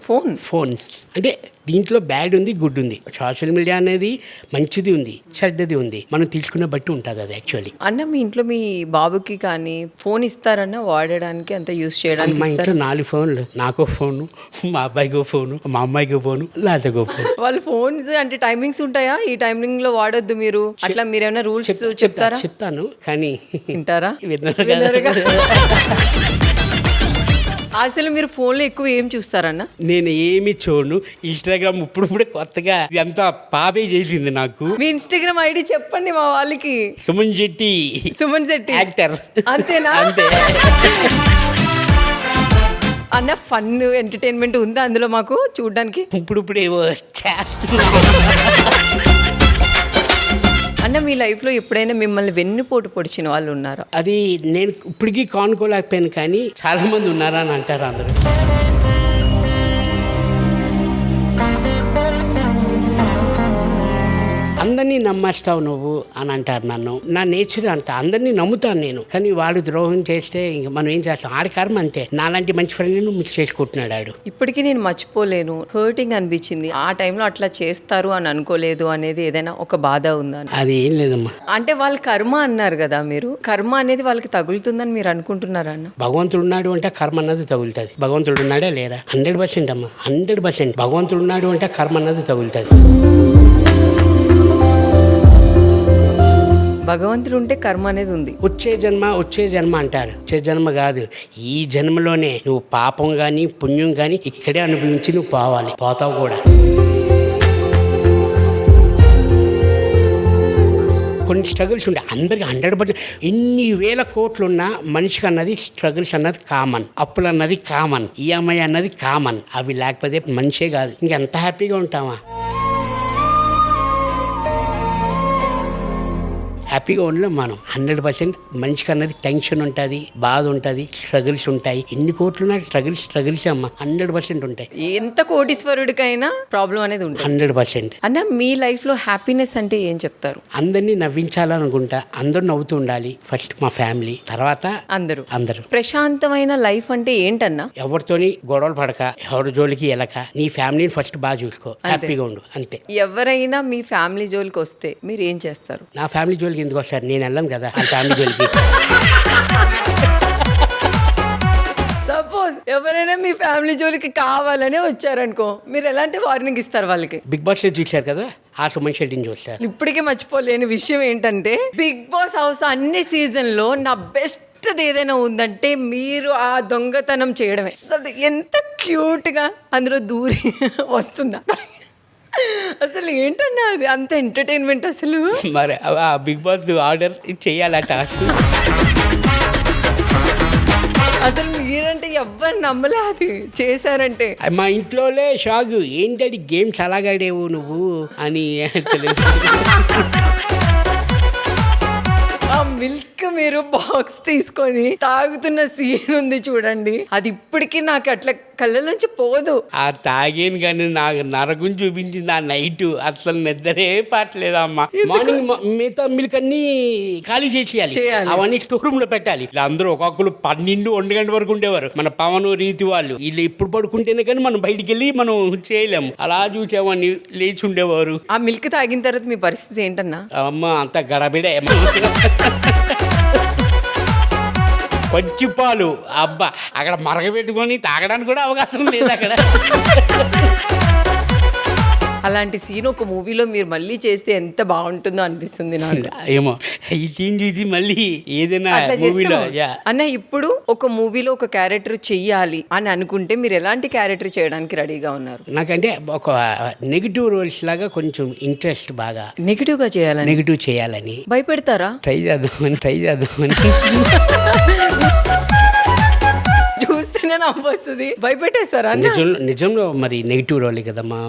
ఫోన్. అంటే దీంట్లో బ్యాడ్ ఉంది, గుడ్ ఉంది. సోషల్ మీడియా అనేది మంచిది ఉంది, చెడ్డది ఉంది, మనం తీసుకునే బట్టి ఉంటుంది అది యాక్చువల్లీ. అన్న మీ ఇంట్లో మీ బాబుకి కానీ ఫోన్ ఇస్తారన్న వాడడానికి, అంత యూస్ చేయడానికి? మా ఇంట్లో 4 ఫోన్లు, నాకో ఫోను, మా అబ్బాయికో ఫోను, మా అమ్మాయికో ఫోను, లేకపోతే ఫోన్. వాళ్ళ ఫోన్స్ అంటే టైమింగ్స్ ఉంటాయా? ఈ టైమింగ్ లో వాడొద్దు మీరు, అట్లా మీరు ఏమైనా రూల్స్ చెప్తారా? చెప్తాను కానీ వింటారా? విన్నారుగా. అసలు మీరు ఫోన్లో ఎక్కువ ఏం చూస్తారన్న? నేను ఏమి చూడను. ఇన్స్టాగ్రామ్ ఇప్పుడు కొత్తగా ఎంత పాపే చేసింది నాకు. మీ ఇన్స్టాగ్రామ్ ఐడి చెప్పండి మా వాళ్ళకి. సుమన్ శెట్టి యాక్టర్. అంతేనా? అంతే. అన్న ఫన్ ఎంటర్టైన్మెంట్ ఉందా అందులో మాకు చూడడానికి? ఇప్పుడు ఏవో చేస్తున్నా. అన్న మీ లైఫ్లో ఎప్పుడైనా మిమ్మల్ని వెన్నుపోటు పొడిచిన వాళ్ళు ఉన్నారా? అది నేను ఇప్పటికీ కానుకోలేకపోయాను, కానీ చాలా మంది ఉన్నారా అని అంటారు అందరూ. అందరినీ నమ్మేస్తావు నువ్వు అని అంటారు నన్ను. నా నేచర్ అంత, అందరినీ నమ్ముతాను నేను. కానీ వాడు ద్రోహం చేస్తే ఇంక మనం ఏం చేస్తాం, ఆడి కర్మ అంతే. నాలాంటి మంచి ఫ్రెండ్ని మిస్ చేసుకుంటున్నాడు ఆడు. ఇప్పటికీ నేను మర్చిపోలేను, హర్టింగ్ అనిపించింది, ఆ టైంలో అట్లా చేస్తారు అని అనుకోలేదు అనేది ఏదైనా ఒక బాధ ఉందా? అది ఏం లేదమ్మా. అంటే వాళ్ళ కర్మ అన్నారు కదా మీరు, కర్మ అనేది వాళ్ళకి తగులుతుందని మీరు అనుకుంటున్నారా అన్న? భగవంతుడు ఉన్నాడు అంటే కర్మ అన్నది తగులుతుంది. భగవంతుడు ఉన్నాడా లేరా? 100% అమ్మా, 100%. భగవంతుడు ఉన్నాడు అంటే కర్మ అన్నది తగులుతుంది. భగవంతుడు ఉంటే కర్మ అనేది ఉంది. వచ్చే జన్మ అంటారు. వచ్చే జన్మ కాదు, ఈ జన్మలోనే నువ్వు పాపం కానీ పుణ్యం కానీ ఇక్కడే అనుభవించి నువ్వు పోవాలి, పోతావు కూడా. కొన్ని స్ట్రగుల్స్ ఉంటాయి అందరికి. 100% ఎన్ని వేల కోట్లు ఉన్నా మనిషికి అన్నది స్ట్రగుల్స్ అన్నది కామన్, అప్పులు అన్నది కామన్, ఈఎంఐ అన్నది కామన్. అవి లేకపోతే మనిషే కాదు, ఇంకెంత హ్యాపీగా ఉంటామా? హ్యాపీగా ఉండలేం మనం. 100% మనిషికి అన్నది టెన్షన్ ఉంటుంది, బాధ ఉంటుంది, స్ట్రగుల్స్ ఉంటాయి. ఎన్ని కోట్లున్నా స్ట్రగుల్స్ అమ్మ 100% ఉంటాయి. ఎంత కోటీశ్వరుడికైనా ప్రాబ్లం అనేది ఉంటుంది 100%. అన్న మీ లైఫ్లో హ్యాపీనెస్ అంటే ఏం చెప్తారు? అందరినీ నవ్వించాలనుకుంటా, అందరూ నవ్వుతూ ఉండాలి. ఫస్ట్ మా ఫ్యామిలీ, తర్వాత అందరూ. ప్రశాంతమైన లైఫ్ అంటే ఏంటన్నా? ఎవరితోని గొడవలు పడక, ఎవరి జోలికి వెళ్ళక, నీ ఫ్యామిలీని ఫస్ట్ బాగా చూసుకో, హ్యాపీగా ఉండు, అంతే. ఎవరైనా మీ ఫ్యామిలీ జోలికి వస్తే మీరు ఏం చేస్తారు? నా ఫ్యామిలీ జోలికి ఎందుకు వస్తారు? నేను వెళ్ళను కదా ఆ ఫ్యామిలీ జోలికి. సపోజ్ ఎవరైనా మీ ఫ్యామిలీ జోలికి కావాలనే వచ్చారనుకో, మీరు ఎలాంటి వార్నింగ్ ఇస్తారు వాళ్ళకి? బిగ్ బాస్ చూశారు కదా, ఆ సుమన్ శెట్టిని చూస్తారు. ఇప్పటికీ మర్చిపోలేని విషయం ఏంటంటే, బిగ్ బాస్ హౌస్ అన్ని సీజన్లో నా బెస్ట్ ఫస్ట్ది ఏదైనా ఉందంటే మీరు ఆ దొంగతనం చేయడమే. అసలు ఎంత క్యూట్గా అందులో దూరి వస్తుందా, అసలు ఏంటన్నా అది అంత ఎంటర్టైన్మెంట్ అసలు. మరి ఆ బిగ్ బాస్ ఆర్డర్ చేయాలి ఆ టాస్క్. అసలు మీరంటే ఎవ్వరు నమ్మలే అది చేశారంటే. మా ఇంట్లోనే షాక్, ఏంటది గేమ్స్ అలాగాడేవు నువ్వు అని. అసలు ఆ మిల్క్ మీరు బాక్స్ తీసుకొని తాగుతున్న సీన్ ఉంది చూడండి, అది ఇప్పటికీ నాకు అట్లా కళ్ళ నుంచి పోదు. ఆ తాగేను కానీ నాకు నరకం చూపించింది ఆ నైట్. అసలు నిద్రే పట్టలేదమ్మా. మార్నింగ్ మిగతా మిల్క్ అన్ని ఖాళీ చేసేయాలి, అవన్నీ స్టోర్ రూమ్ లో పెట్టాలి. అందరూ ఒక్కొక్కరు 12-1 గంట వరకు ఉండేవారు. మన పవన్ రీతి వాళ్ళు వీళ్ళు ఎప్పుడు పడుకుంటేనే కానీ మనం బయటికి వెళ్ళి మనం చేయలేము. అలా చూసామని లేచి ఉండేవారు. ఆ మిల్క్ తాగిన తర్వాత మీ పరిస్థితి ఏంటన్నా? అమ్మ అంత గడబిడే. పచ్చిపాలు అబ్బా అక్కడ మరగబెట్టుకొని తాగడానికి కూడా అవకాశం లేదు అక్కడ. అలాంటి సీన్ ఒక మూవీలో మీరు మళ్ళీ చేస్తే ఎంత బాగుంటుందో అనిపిస్తుంది నాకు. ఏమో ఈ సీన్ చూసి మళ్ళీ ఏదైనా అట్లా మూవీలో. చేస్తాము. అన్న ఇప్పుడు ఒక మూవీలో ఒక క్యారెక్టర్ చెయ్యాలి అని అనుకుంటే మీరు ఎలాంటి క్యారెక్టర్ చేయడానికి రెడీగా ఉన్నారు? నాకంటే ఒక నెగిటివ్ రోల్స్ లాగా కొంచెం ఇంట్రెస్ట్, బాగా నెగిటివ్ గా చేయాలని. నెగిటివ్ చేయాలని భయపెడతారా? ట్రై చేద్దామని చూస్తేనే నవ్వొస్తుంది. భయపెట్టేస్తారా అన్న? నిజంలో మరి నెగిటివ్ రోల్ కదమ్మా.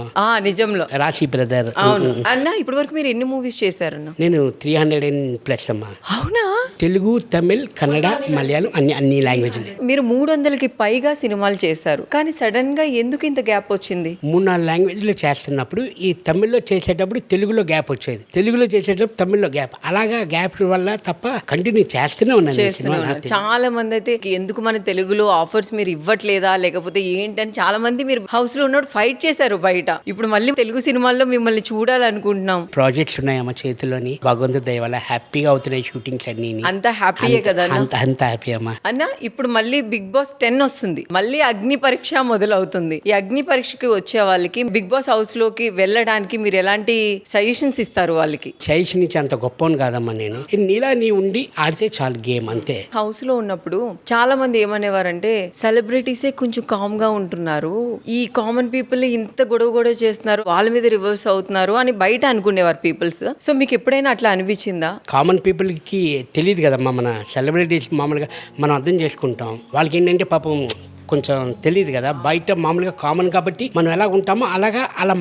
నిజంలో రాశి బ్రదర్. అవును అన్న. ఇప్పటి వరకు మీరు ఎన్ని మూవీస్ చేశారన్న? నేను 300+ అమ్మా. అవునా? తెలుగు, తమిళ్, కన్నడ, మలయాళం అన్ని లాంగ్వేజ్లు. మీరు 300కి పైగా సినిమాలు చేశారు, కానీ సడన్ గా ఎందుకు ఇంత గ్యాప్ వచ్చింది? 3-4 లాంగ్వేజ్లో చేస్తున్నప్పుడు ఈ తమిళ్లో చేసేటప్పుడు తెలుగులో గ్యాప్ వచ్చేది, తెలుగులో చేసేటప్పుడు తమిళ్లో గ్యాప్. అలాగా గ్యాప్ వల్ల తప్ప కంటిన్యూ చేస్తూనే ఉన్నాను. చాలా మంది అయితే ఎందుకు మన తెలుగులో ఆఫర్స్ మీరు ఇవ్వట్లేదా లేకపోతే ఏంటని చాలా మంది మీరు హౌస్ లో ఉన్నప్పుడు ఫైట్ చేశారు బయట. ఇప్పుడు మళ్ళీ తెలుగు సినిమాల్లో మిమ్మల్ని చూడాలనుకుంటున్నాం. ప్రాజెక్ట్స్ ఉన్నాయమ్మా చేతిలోని, భగవంతుడి దయ వల్ల హ్యాపీగా అవుతున్నాయి షూటింగ్స్ అన్ని. అంత హ్యాపీయే కదా అంత హ్యాపీ అమ్మా. అన్న ఇప్పుడు మళ్ళీ బిగ్ బాస్ 10 వస్తుంది, మళ్ళీ అగ్ని పరీక్ష మొదలవుతుంది. ఈ అగ్ని పరీక్షకి వచ్చే వాళ్ళకి బిగ్ బాస్ హౌస్ లోకి వెళ్ళడానికి మీరు ఎలాంటి సజెషన్స్ ఇస్తారు వాళ్ళకి? సజెషన్ ఇచ్చి అంత గొప్పని కాదమ్మా నేను. నీలా నీ ఉండి ఆడితే చాలు గేమ్, అంతే. హౌస్ లో ఉన్నప్పుడు చాలా మంది ఏమనేవారంటే సెలబ్రిటీసే కొంచెం కామ్ గా ఉంటున్నారు, ఈ కామన్ పీపుల్ ఇంత గొడవ చేస్తున్నారు, వాళ్ళ మీద రివర్స్ అవుతున్నారు అని బయట అనుకునేవారు పీపుల్స్. సో మీకు ఎప్పుడైనా అట్లా అనిపించిందా? కామన్ పీపుల్ కి తెలియదు కదమ్మా, మన సెలబ్రిటీస్ మామూలుగా మనం అర్థం చేసుకుంటాం. వాళ్ళకి ఏంటంటే పాపం కొంచెం తెలియదు కదా, బయట మామూలుగా కామన్ కాబట్టి మనం ఎలా ఉంటామో అలా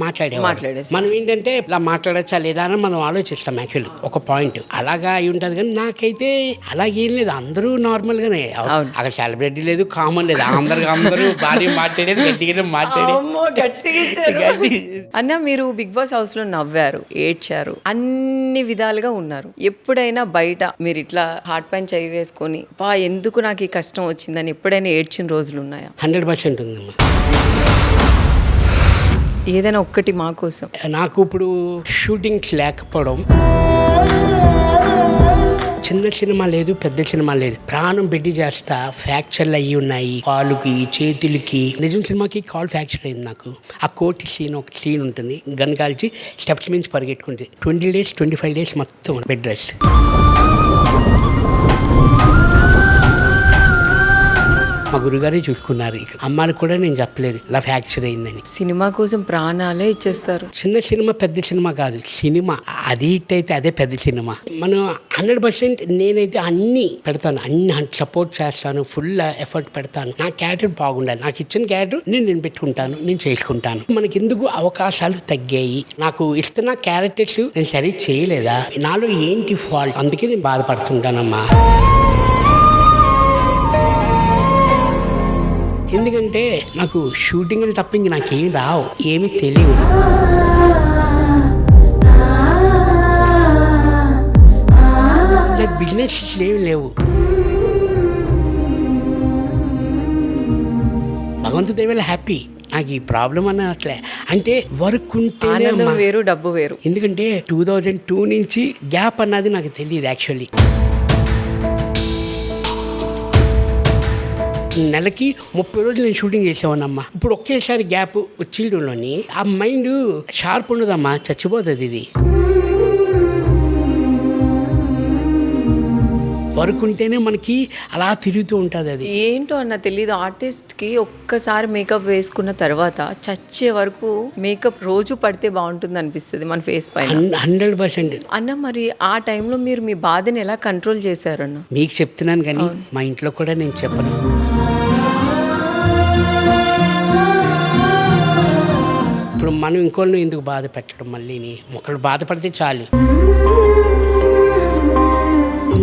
మాట్లాడేస్తాం. మనం ఏంటంటే ఇలా మాట్లాడచ్చా లేదా అని మనం ఆలోచిస్తాం. యాక్చువల్లీ ఒక పాయింట్ అలాగా అయి ఉంటుంది, కానీ నాకైతే అలాగేం లేదు. అందరూ నార్మల్ గానే, అక్కడ సెలబ్రిటీ లేదు, కామన్ లేదు, అందరూ భారీ మాట్లాడేది, గట్టిగానే మాట్లాడేది. అన్న మీరు బిగ్ బాస్ హౌస్ లో నవ్వారు, ఏడ్చారు, అన్ని విధాలుగా ఉన్నారు. ఎప్పుడైనా బయట మీరు ఇట్లా హార్ట్ పైన చేయి వేసుకొని ఎందుకు నాకు ఈ కష్టం వచ్చిందని ఎప్పుడైనా ఏడ్చిన రోజులు ఉన్నాయి? 100% ఉందమ్మా. ఏదైనా ఒక్కటి మా కోసం. నాకు ఇప్పుడు షూటింగ్స్ లేకపోవడం, చిన్న సినిమా లేదు, పెద్ద సినిమా లేదు, ప్రాణం పెట్టి చేస్తా. ఫ్రాక్చర్లు అయ్యి ఉన్నాయి కాలుకి, చేతులకి. నిజం సినిమాకి కాల్ ఫ్రాక్చర్ అయింది నాకు. ఆ కోర్టు సీన్, ఒక సీన్ ఉంటుంది, గన్ కాల్చి స్టెప్స్ మించి పరిగెట్టుకుంటుంది. 20 days 25 days మొత్తం బెడ్ రెస్ట్. మా గురుగారే చూసుకున్నారు. అమ్మాయిలు కూడా నేను చెప్పలేదు ఇలా ఫ్రాక్చర్ అయిందని. సినిమా కోసం ప్రాణాలే ఇచ్చేస్తారు. చిన్న సినిమా పెద్ద సినిమా కాదు, సినిమా అది హిట్ అయితే అదే పెద్ద సినిమా. మనం 100% నేనైతే అన్ని పెడతాను, అన్ని సపోర్ట్ చేస్తాను, ఫుల్ ఎఫర్ట్ పెడతాను. నా క్యారెక్టర్ బాగుండాలి, నాకు ఇచ్చిన క్యారెక్టర్ నేను పెట్టుకుంటాను, నేను చేసుకుంటాను. మనకి ఎందుకు అవకాశాలు తగ్గాయి, నాకు ఇస్తున్న క్యారెక్టర్స్ నేను సరి చేయలేదా, నాలో ఏంటి ఫాల్ట్, అందుకే నేను బాధపడుతుంటానమ్మా. ఎందుకంటే నాకు షూటింగ్లు తప్ప ఇంక నాకేమి రావు, ఏమీ తెలియదు. నాకు బిజినెస్ ఏమి లేవు. భగవంతుడి దయ వల్ల హ్యాపీ. నాకు ఈ ప్రాబ్లం అన్న అట్లే అంటే వర్క్ ఉంటే వేరు, డబ్బు వేరు. ఎందుకంటే 2002 నుంచి గ్యాప్ అన్నది నాకు తెలియదు. యాక్చువల్లీ నెలకి 30 రోజులు నేను షూటింగ్ చేసేవానమ్మా. ఇప్పుడు ఒకేసారి గ్యాప్ వచ్చిలోని ఆ మైండ్ షార్ప్ ఉండదమ్మా, చచ్చిపోతుంది ఇది. వర్క్ ఉంటేనే మనకి అలా తిరుగుతూ ఉంటుంది అది. ఏంటో అన్న తెలీదు, ఆర్టిస్ట్ కి ఒక్కసారి మేకప్ వేసుకున్న తర్వాత చచ్చే వరకు మేకప్ రోజు పడితే బాగుంటుంది అనిపిస్తుంది మన ఫేస్ పైన. 100%. అన్న మరి ఆ టైంలో మీరు మీ బాధని ఎలా కంట్రోల్ చేశారన్న? మీకు చెప్తున్నాను కానీ మా ఇంట్లో కూడా నేను చెప్పను. ఇప్పుడు మనం ఇంకోళ్ళు ఎందుకు బాధ పెట్టడం, మళ్ళీని ఒకళ్ళు బాధపడితే చాలు.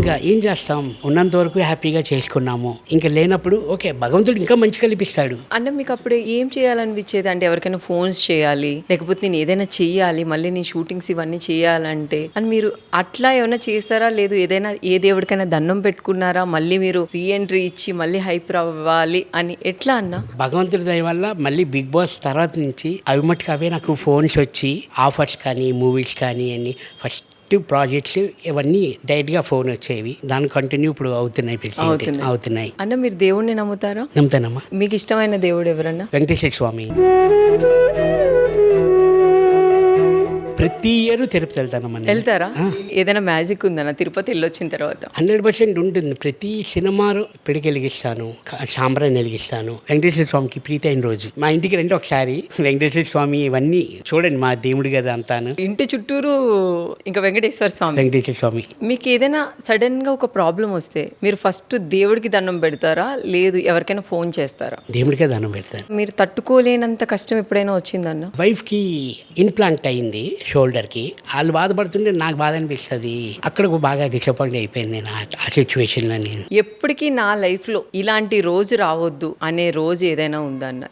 ఇంకా ఏం చేస్తాం, ఉన్నంత వరకు హ్యాపీగా చేసుకున్నాము. ఇంకా లేనప్పుడు ఓకే, భగవంతుడు ఇంకా మంచి కల్పిస్తాడు. అంటే మీకు అప్పుడు ఏం చేయాలనిపించేది? అంటే ఎవరికైనా ఫోన్స్ చేయాలి, లేకపోతే నేను ఏదైనా చెయ్యాలి, మళ్ళీ నీ షూటింగ్స్ ఇవన్నీ చేయాలంటే అని మీరు అట్లా ఏమైనా చేస్తారా? లేదు ఏదైనా ఏ దేవుడికైనా దండం పెట్టుకున్నారా? మళ్ళీ మీరు రీఎంట్రీ ఇచ్చి మళ్ళీ హైప్ అవ్వాలి అని ఎట్లా అన్న? భగవంతుడి దయ వల్ల మళ్ళీ బిగ్ బాస్ తర్వాత నుంచి అవి మట్టుకు అవే నాకు ఫోన్స్ వచ్చి ఆఫర్స్ కానీ మూవీస్ కానీ అన్ని ఫస్ట్ ప్రాజెక్ట్స్ ఇవన్నీ డైరెక్ట్గా ఫోన్ వచ్చేవి. దాని కంటిన్యూ ఇప్పుడు అవుతున్నాయి. అన్న మీరు దేవుడిని నమ్ముతారా? నమ్ముతానమ్మా. మీకు ఇష్టమైన దేవుడు ఎవరన్నా? వెంకటేశ్వర స్వామి. ప్రతి ఇయర్ తిరుపతి వెళ్తానమ్మా. వెళ్తారా? ఏదైనా మ్యాజిక్ ఉందన్న తిరుపతి వెళ్ళొచ్చిన తర్వాత? 100% ఉంటుంది. ప్రతి సినిమా పిడికి వెలిగిస్తాను, సాంబ్రాన్ని వెలిగిస్తాను. వెంకటేశ్వర స్వామికి ప్రీతి అయిన రోజు మా ఇంటికి రండి ఒకసారి. వెంకటేశ్వర స్వామి ఇవన్నీ చూడండి, మా దేవుడు కదా అంతాను. ఇంటి చుట్టూరు ఇంకా వెంకటేశ్వర స్వామి. వెంకటేశ్వర స్వామి. మీకు ఏదైనా సడన్ గా ఒక ప్రాబ్లం వస్తే మీరు ఫస్ట్ దేవుడికి దండం పెడతారా, లేదు ఎవరికైనా ఫోన్ చేస్తారా? దేవుడికే దండం పెడతాను. మీరు తట్టుకోలేనంత కష్టం ఎప్పుడైనా వచ్చిందన్న? వైఫ్కి ఇన్ప్లాంట్ అయింది షోల్డర్కి. వాళ్ళు బాధపడుతుంటే నాకు బాధ అనిపిస్తుంది. అక్కడ బాగా డిసప్పాయింట్ అయిపోయింది నేను ఆ సిచ్యువేషన్లో. నేను ఎప్పటికీ నా లైఫ్లో ఇలాంటి రోజు రావద్దు అనే రోజు ఏదైనా ఉందన్న?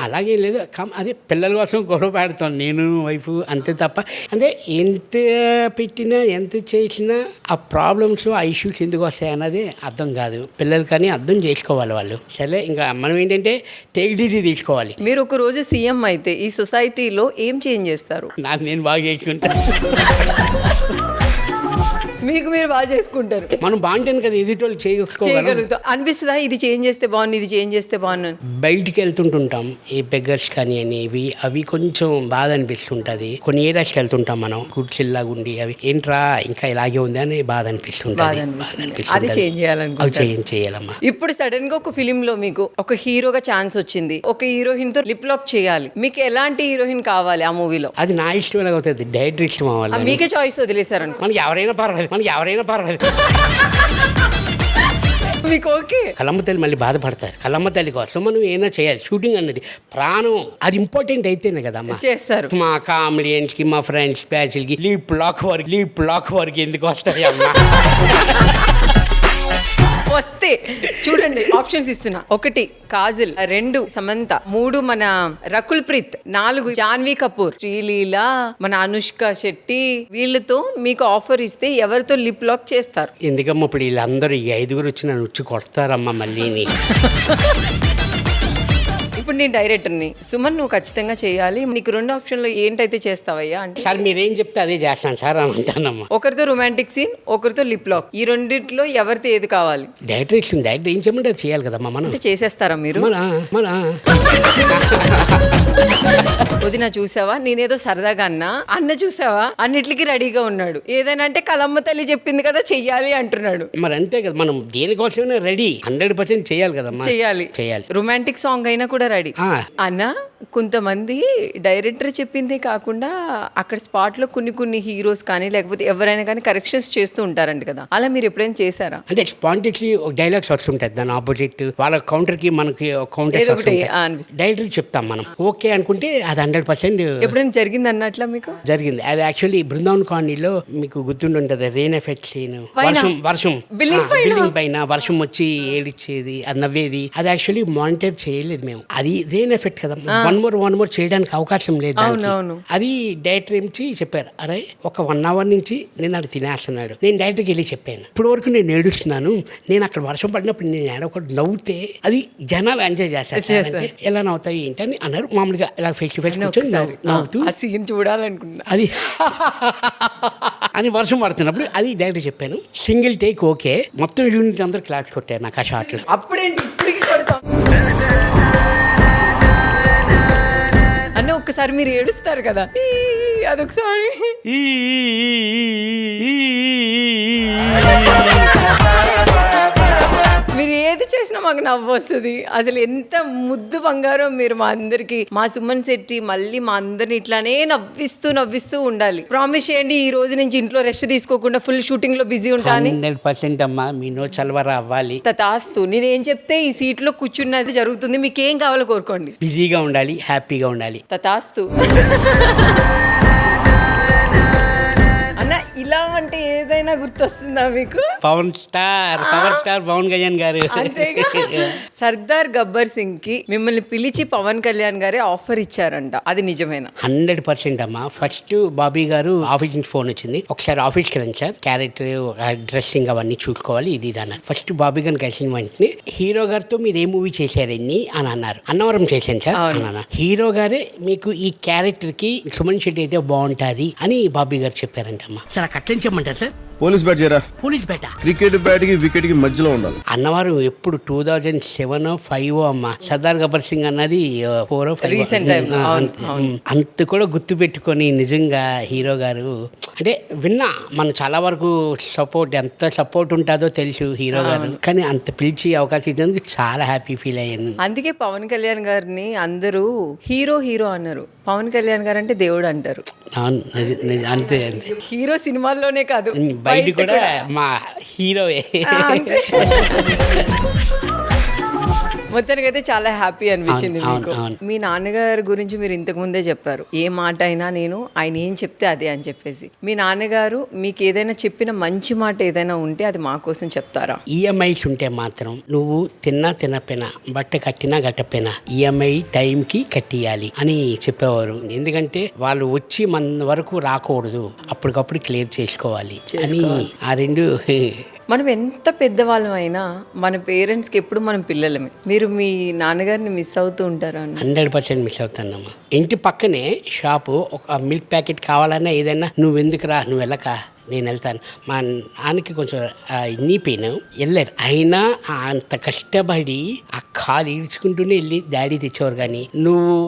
అలాగే లేదు, అదే పిల్లల కోసం గొడవ పెడతాను నేను వైఫ్, అంతే తప్ప. అంటే ఎంత పెట్టినా ఎంత చేసినా ఆ ప్రాబ్లమ్స్ ఆ ఇష్యూస్ ఎందుకు వస్తాయి అన్నది అర్థం కాదు. పిల్లలు కానీ అర్థం చేసుకోవాలి వాళ్ళు. సరే ఇంకా మనం ఏంటంటే టేక్ డీజీ తీసుకోవాలి. మీరు ఒక రోజు సీఎం అయితే ఈ సొసైటీలో ఏం చేంజ్ చేస్తారు? నాకు నేను బాగా చేసుకుంటాను. మీకు మీరు బాగా చేసుకుంటారు. మనం బాగుంటాను కదా, ఎదుటోళ్ళు చేయగలుగుతాం అనిపిస్తుందా? ఇది చేంజ్ చేస్తే బాగుంది, ఇది చేంజ్ చేస్తే బాగున్నాను. బయటికి వెళ్తుంటుంటాం, ఈ బెగ్గర్స్ కానీ అనేవి అవి కొంచెం బాధ అనిపిస్తుంటది. కొన్ని ఏరియాస్కి వెళ్తుంటాం మనం, గుడ్సిల్లాగా ఉండి అవి ఏంట్రా ఇంకా ఇలాగే ఉంది అని బాధ అనిపిస్తుంటది. అది చేంజ్ చేయాలమ్మా. ఇప్పుడు సడన్ గా ఒక ఫిలిం లో మీకు ఒక హీరోగా ఛాన్స్ వచ్చింది, ఒక హీరోయిన్ తో లిప్ లాక్ చేయాలి. మీకు ఎలాంటి హీరోయిన్ కావాలి ఆ మూవీలో? అది నా ఇష్టం అవుతుంది, డైరెక్టర్ ఇష్టం అవ్వాలి. మీకే చాయిస్ వదిలేశారు అనుకో. మనకి ఎవరైనా పర్వాలేదు. మీకు ఓకే. కలమ్మ తల్లి మళ్ళీ బాధపడతారు. కలమ్మ తల్లి కోసం మనం ఏమైనా చేయాలి. షూటింగ్ అన్నది ప్రాణం, అది ఇంపార్టెంట్ అయితేనే కదమ్మా చేస్తారు. మా కామెడియన్స్ కి, మా ఫ్రెండ్స్ బ్యాచ్లకి లీప్ లాక్ వర్క్ ఎందుకు వస్తాయి అమ్మా? వస్తే చూడండి, ఆప్షన్స్ ఇస్తున్నా. 1 కాజల్, 2 సమంత, 3 మన రకుల్ ప్రీత్, 4 జాన్వీ కపూర్, శ్రీలీల, మన అనుష్క శెట్టి. వీళ్ళతో మీకు ఆఫర్ ఇస్తే ఎవరితో లిప్ లాక్ చేస్తారు? ఎందుకమ్మా ఇప్పుడు వీళ్ళందరూ ఈ 5 వచ్చి నన్ను వచ్చి కొడతారమ్మా మళ్ళీ. ఇప్పుడు నేను డైరెక్టర్ని, సుమన్ నువ్వు ఖచ్చితంగా చేయాలి, నీకు 2 ఆప్షన్లో ఏంటైతే చేస్తావయ్యా అంటే? సార్ మీరేం చెప్తే అదే చేస్తాను సార్ అని అంటానమ్మా. ఒకరితో రొమాంటిక్ సీన్, ఒకరితో లిప్ లాక్. ఈ రెండిట్లో ఎవరితో ఏది కావాలి? డైరెక్టర్ ఏం చేయమంటే అది చేయాలి కదమ్మా మనం. అంటే చేసేస్తారా మీరు? వదిన చూసావా, నేనేదో సరదాగా అన్న చూసావా అన్నిటికీ రెడీగా ఉన్నాడు. ఏదైనా అంటే కలమ్మ తల్లి చెప్పింది కదా చెయ్యాలి అంటున్నాడు. మరి అంతే కదా, మనం దేనికోసమైనా రెడీ 100% చేయాలి కదమ్మా. చేయాలి. రొమాంటిక్ సాంగ్ అయినా కూడా రెడీ అన్న. కొంతమంది డైరెక్టర్ చెప్పిందే కాకుండా అక్కడ స్పాట్ లో కొన్ని హీరోస్ కానీ లేకపోతే ఎవరైనా కానీ కరెక్షన్స్ చేస్తూ ఉంటారంట కదా, అలా మీరు ఎప్పుడైనా చేశారా? అంటే స్పాంటిటీ డైలాగ్స్ వస్తుంటాయి, దాని ఆపోజిట్ వాళ్ళ కౌంటర్ కి మనకి కౌంటర్ డైరెక్టర్ చెప్తాం మనం. ఓకే అనుకుంటే అది 100% ఎప్పుడైనా జరిగింది అన్నట్లా మీకు? జరిగింది. అది యాక్చువల్లీ బృందావన్ కాలనీలో మీకు గుర్తుంటుంది, రెయిన్ ఎఫెక్ట్ సీన్, వర్షం బిల్డింగ్ పైన వర్షం వచ్చి ఏడిచ్చేది, అది నవ్వేది. అది యాక్చువల్లీ మానిటర్ చేయలేదు మేము. అది రెయిన్ ఎఫెక్ట్ కదా, వన్ మోర్ చేయడానికి అవకాశం లేదు. అది డైరెక్టర్ ఏమిచ్చి చెప్పారు, అరే ఒక 1 hour నుంచి నేను అది తినేస్తున్నాడు. నేను డైరెక్టర్కి వెళ్ళి చెప్పాను, ఇప్పుడు వరకు నేను ఏడుస్తున్నాను, నేను అక్కడ వర్షం పడినప్పుడు నేను ఏడొకటి నవ్వుతే అది జనాలు ఎంజాయ్ చేస్తారు, ఎలా నవ్వుతాయి ఏంటి అని అన్నారు. మామూలుగా ఇలా ఫేస్ టు ఫేస్ నవ్వుతూ సీన్ చూడాలనుకున్నా అది అని వర్షం పడుతున్నప్పుడు అది డైరెక్టర్ చెప్పాను. సింగిల్ టేక్ ఓకే, మొత్తం యూనిట్ అందరూ క్లాప్స్ కొట్టారు నాకు ఆ షాట్లో. అప్పుడేంటి ఇప్పటికీ కొడతాం అన్న, ఒక్కసారి మీరు ఏడుస్తారు కదా, అదొకసారి మాకు నవ్వు వస్తుంది. అసలు ఎంత ముద్దు బంగారం మీరు మా అందరికి. మా సుమన్ శెట్టి మళ్ళీ మా అందరిని ఇట్లానే నవ్విస్తూ ఉండాలి. ప్రామిస్ చేయండి ఈ రోజు నుంచి ఇంట్లో రెస్ట్ తీసుకోకుండా ఫుల్ షూటింగ్ లో బిజీ ఉంటా అని. 100% అమ్మా, మీ నో చలవరా అవ్వాలి. తతాస్తు. నేనేం చెప్తే ఈ సీట్ లో కూర్చున్నది జరుగుతుంది. మీకేం కావాలో కోరుకోండి. బిజీగా ఉండాలి, హ్యాపీగా ఉండాలి. తతాస్తు. అన్న ఇలా అంటే ఏదైనా గుర్తొస్తుందా మీకు? పవర్ స్టార్ పవన్ కళ్యాణ్ గారు. అంతేగా. సర్దార్ గబ్బర్ సింగ్ కి మిమ్మల్ని పిలిచి పవన్ కళ్యాణ్ గారే ఆఫర్ ఇచ్చారంట, అది నిజమేనా? 100% అమ్మా. ఫస్ట్ బాబీ గారు ఆఫీస్ నుంచి ఫోన్ వచ్చింది, ఒకసారి ఆఫీస్కి రండి సార్, క్యారెక్టర్ డ్రెస్సింగ్ అవన్నీ చూసుకోవాలి ఇది అన్నారు. ఫస్ట్ బాబీ గారిని కలిసిన వెంటనే హీరో గారితో మీరు ఏ మూవీ చేశారని అని అన్నారు. అన్నవరం చేశాను సార్ అన్నా. హీరో గారే మీకు ఈ క్యారెక్టర్ కి సుమన్ శెట్టి అయితే బాగుంటుంది అని బాబీ గారు చెప్పారంట అమ్మా. సార్ అట్లని చెప్పమంటారు సార్? పోలీస్ బ్యాట్ చేయరా. పోలీస్ బేట క్రికెట్ బ్యాట్ కి వికెట్ కి మధ్యలో ఉండాలి. అన్నవారు ఎప్పుడు 2007-5 అమ్మా. సర్దార్ గబ్బర్ సింగ్ అన్నది 4-5 Recent time. అంత కూడా గుర్తు పెట్టుకొని నిజంగా హీరో గారు అంటే విన్నా మనం చాలా వరకు ఎంత సపోర్ట్ ఉంటుందో తెలుసు హీరో గారు, కానీ అంత పిలిచి అవకాశం ఇచ్చినందుకు చాలా హ్యాపీ ఫీల్ అయ్యాను. అందుకే పవన్ కళ్యాణ్ గారిని అందరూ హీరో అన్నారు. పవన్ కళ్యాణ్ గారు అంటే దేవుడు అంటారు. అంతే హీరో సినిమాల్లోనే కాదు బయట కూడా మా హీరోయే. మొత్తానికి అయితే చాలా హ్యాపీ అనిపించింది అవును, మీకు. అవును. మీ నాన్నగారి గురించి మీరు ఇంతకు ముందే చెప్పారు, ఏ మాట అయినా నేను ఆయన ఏం చెప్తే అదే అని చెప్పేసి. మీ నాన్నగారు మీకు ఏదైనా చెప్పిన మంచి మాట ఏదైనా ఉంటే అది మా కోసం చెప్తారా? ఈఎంఐస్ ఉంటే మాత్రం నువ్వు తినపోయినా బట్ట కట్టినా కట్టపోయినా ఈఎంఐ టైంకి కట్టియాలి అని చెప్పేవారు. ఎందుకంటే వాళ్ళు వచ్చి మన వరకు రాకూడదు, అప్పటికప్పుడు క్లియర్ చేసుకోవాలి అని. ఆ రెండు మనం ఎంత పెద్దవాళ్ళం అయినా మన పేరెంట్స్కి ఎప్పుడు మనం పిల్లలమే. మీరు మీ నాన్నగారిని మిస్ అవుతూ ఉంటారా? 100% మిస్ అవుతానమ్మా. ఇంటి పక్కనే షాపు, ఒక మిల్క్ ప్యాకెట్ కావాలన్నా ఏదైనా నువ్వు ఎందుకురా, నువ్వు వెళ్ళక నేను వెళ్తాను. మా నాన్నకి కొంచెం నీ పెయిన్ వెళ్ళారు, అయినా అంత కష్టపడి ఆ కాలు ఈడ్చుకుంటూనే వెళ్ళి డాడీ తెచ్చేవారు. కానీ నువ్వు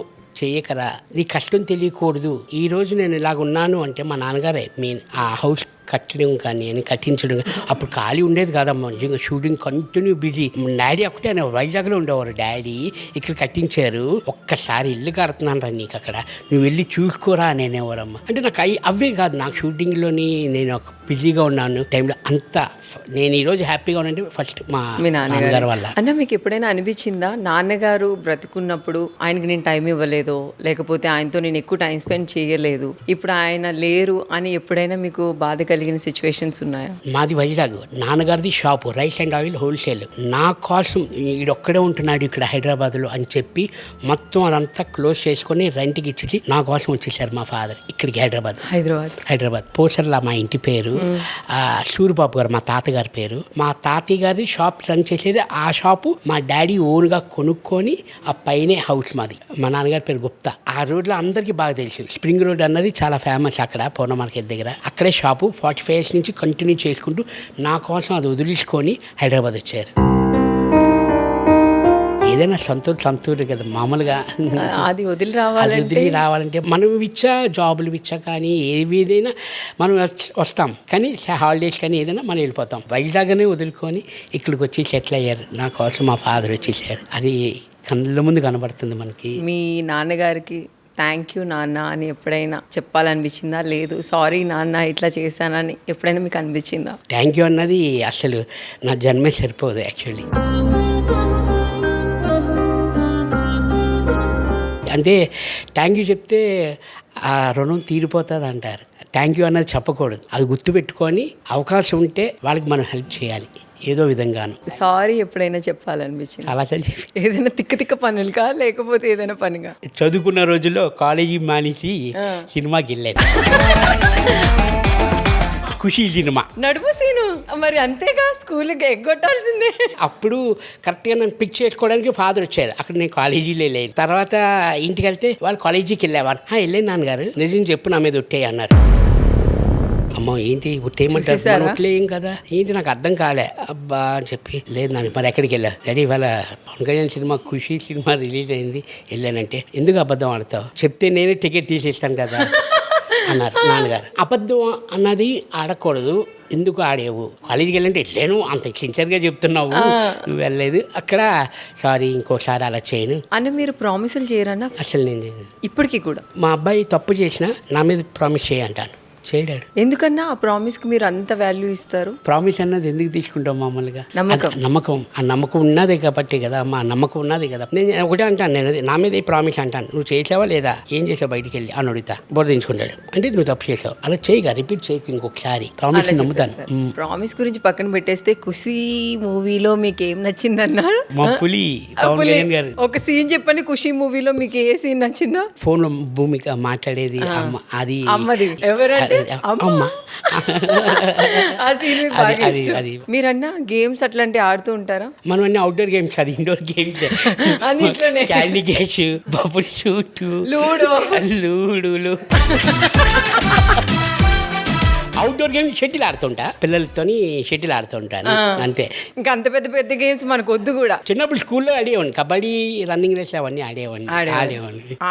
చేయకరా, నీ కష్టం తెలియకూడదు. ఈరోజు నేను ఇలాగ ఉన్నాను అంటే మా నాన్నగారే మెయిన్. ఆ హౌస్ కట్టడం కానీ అని కట్టించడం కానీ అప్పుడు ఖాళీ ఉండేది కాదమ్మా. నిజంగా షూటింగ్ కంటిన్యూ బిజీ. డాడీ ఒకటే అనే వైజాగ్లో ఉండేవారు, డాడీ ఇక్కడ కట్టించారు, ఒక్కసారి ఇల్లు కడుతున్నాను రా నీకు, అక్కడ నువ్వు వెళ్ళి చూసుకోరా అని అనేవారమ్మా. అంటే నాకు అవే కాదు, నాకు షూటింగ్లోని నేను ఒక బిజీగా ఉన్నాను టైంలో అంతా. నేను ఈరోజు హ్యాపీగా ఉన్నానంటే ఫస్ట్ మా నాన్నగారు వల్ల. అన్న మీకు ఎప్పుడైనా అనిపించిందా నాన్నగారు బ్రతికున్నప్పుడు ఆయనకి నేను టైం ఇవ్వలేదో, లేకపోతే ఆయనతో నేను ఎక్కువ టైం స్పెండ్ చేయలేదు, ఇప్పుడు ఆయన లేరు అని ఎప్పుడైనా మీకు బాధ కలిగిన సిచ్యువేషన్స్ ఉన్నాయా? మాది వైజాగ్, నాన్నగారిది shop rice and oil wholesale. నా కోసం ఈడొక్కడే ఉంటున్నాడు ఇక్కడ హైదరాబాద్లో అని చెప్పి మొత్తం అదంతా క్లోజ్ చేసుకొని రెంట్కి ఇచ్చి నా కోసం వచ్చేసారు మా ఫాదర్ ఇక్కడికి హైదరాబాద్. పోసర్లా మా ఇంటి పేరు. సూరిబాబు గారు మా తాతగారి పేరు. మా తాతయ్య గారి షాప్ రన్ చేసేది ఆ షాపు మా డాడీ ఓన్గా కొనుక్కొని ఆ పైనే హౌస్ మాది. మా నాన్నగారి పేరు గుప్తా. ఆ రోడ్లో అందరికీ బాగా తెలుసు, స్ప్రింగ్ రోడ్ అన్నది చాలా ఫేమస్ అక్కడ పూర్ణ మార్కెట్ దగ్గర. అక్కడే షాపు 45 years నుంచి కంటిన్యూ చేసుకుంటూ నా కోసం అది వదిలించుకొని హైదరాబాద్ వచ్చారు. ఏదైనా సంతూరు కదా మామూలుగా. అది వదిలి రావాలంటే మనం జాబులు ఇచ్చా కానీ ఏదైనా మనం వస్తాం, కానీ హాలిడేస్ కానీ ఏదైనా మనం వెళ్ళిపోతాం. వైజాగ్నే వదులుకొని ఇక్కడికి వచ్చి సెటిల్ అయ్యారు. నా కోసం మా ఫాదర్ వచ్చేసారు. అది కళ్ళ ముందు కనబడుతుంది మనకి. మీ నాన్నగారికి థ్యాంక్ యూ నాన్న అని ఎప్పుడైనా చెప్పాలనిపించిందా? లేదు సారీ నాన్న ఇట్లా చేశానని ఎప్పుడైనా మీకు అనిపించిందా? థ్యాంక్ యూ అన్నది అసలు నా జన్మే సరిపోదు యాక్చువల్లీ. అంటే థ్యాంక్ యూ చెప్తే ఆ రుణం తీరిపోతుంది అంటారు. థ్యాంక్ యూ అన్నది చెప్పకూడదు, అది గుర్తుపెట్టుకొని అవకాశం ఉంటే వాళ్ళకి మనం హెల్ప్ చేయాలి ఏదో విధంగాను. సారీ ఎప్పుడైనా చెప్పాలనిపించింది? అలా చెప్పి ఏదైనా తిక్క పనులుగా లేకపోతే ఏదైనా పనిగా? చదువుకున్న రోజుల్లో కాలేజీ మానేసి సినిమాకి వెళ్ళాను. ఖుషీ సినిమా నడుము సీను మరి అంతేగా, స్కూల్కి ఎగ్గొట్టాల్సిందే. అప్పుడు కరెక్ట్గా నన్ను పిక్ చేసుకోవడానికి ఫాదర్ వచ్చారు. అక్కడ నేను కాలేజీలో వెళ్ళాను. తర్వాత ఇంటికి వెళ్తే వాళ్ళు కాలేజీకి వెళ్ళేవారు. వెళ్ళాను నాన్నగారు, నిజం చెప్పు నా మీద ఒట్టే అన్నారు. అమ్మో ఏంటి ఒట్టేయమంటారు, ఒట్లేం కదా ఏంటి నాకు అర్థం కాలే. అబ్బా అని చెప్పి లేదు నాన్న మరి ఎక్కడికి వెళ్ళా, డాడీ ఇవాళ పవన్ కళ్యాణ్ సినిమా ఖుషీ సినిమా రిలీజ్ అయింది వెళ్ళానంటే. ఎందుకు అబద్ధం ఆడతావు, చెప్తే నేనే టికెట్ తీసేస్తాను కదా అన్నారు నాన్నగారు. అబద్ధం అన్నది ఆడకూడదు, ఎందుకు ఆడేవు కాలేజీకి వెళ్ళంటే వెళ్ళాను అంత సిన్సియర్గా చెప్తున్నావు నువ్వు వెళ్ళలేదు అక్కడ సారీ ఇంకోసారి అలా చేయను అన్న మీరు ప్రామిసులు చేయరన్నా అసలు నేను చేయను. ఇప్పటికీ కూడా? మా అబ్బాయి తప్పు చేసినా నా మీద ప్రామిస్ చేయంటాను చేయడాడు. ఎందుకన్నా ఆ ప్రామిస్కి మీరు అంత వాల్యూ ఇస్తారు? ప్రామిస్ అన్నది ఎందుకు తీసుకుంటాం మామూలుగా? నమ్మకం. అది నమ్మకం. ఆ నమ్మకం ఉన్నదే కాబట్టి కదా అమ్మా, నమ్మకం ఉన్నది కదా. నేను ఒకటే అంటాను, నేను అది నా మీద ప్రామిస్ అంటాను. నువ్వు చేసావా లేదా, ఏం చేసావు బయటికి వెళ్ళి అని అడుగుతా, బోధించుకుంటాడు. అంటే నువ్వు తప్పు చేసావు, అలా చేయగా రిపీట్ చేయకు ఇంకొకసారి, ప్రామిస్ నమ్ముతాను. ప్రామిస్ గురించి పక్కన పెట్టేస్తే ఖుషీ మూవీలో మీకు ఏం నచ్చిందన్నా? మా పులి పవన్ కళ్యాణ్ గారు ఒక సీన్ చెప్పండి, ఖుషీ మూవీలో మీకు ఏ సీన్ నచ్చిందో? ఫోన్లో భూమిక మాట్లాడేది అమ్మ, అది అమ్మది ఎవరంటే అమ్మ. ఆ సీన్ మీకు బాగా ఇష్టం. మీరన్నా గేమ్స్ అట్లాంటి ఆడుతూ ఉంటారా? మనం అన్ని అవుట్డోర్ గేమ్స్, అది ఇండోర్ గేమ్స్. అన్నిట్లోనే Candy Crush, Bubble Shoot, ludo, లూడులు. అవుట్డోర్ గేమ్ షటిల్ ఆడుతుంటా, పిల్లలతోని షటిల్ ఆడుతుంటాను అంతే. ఇంకా అంత పెద్ద పెద్ద గేమ్స్ మనకు వద్దు కూడా. చిన్నప్పుడు స్కూల్లో ఆడేవాడిని, కబడ్డీ, రన్నింగ్ రేస్ అవన్నీ ఆడేవాడిని.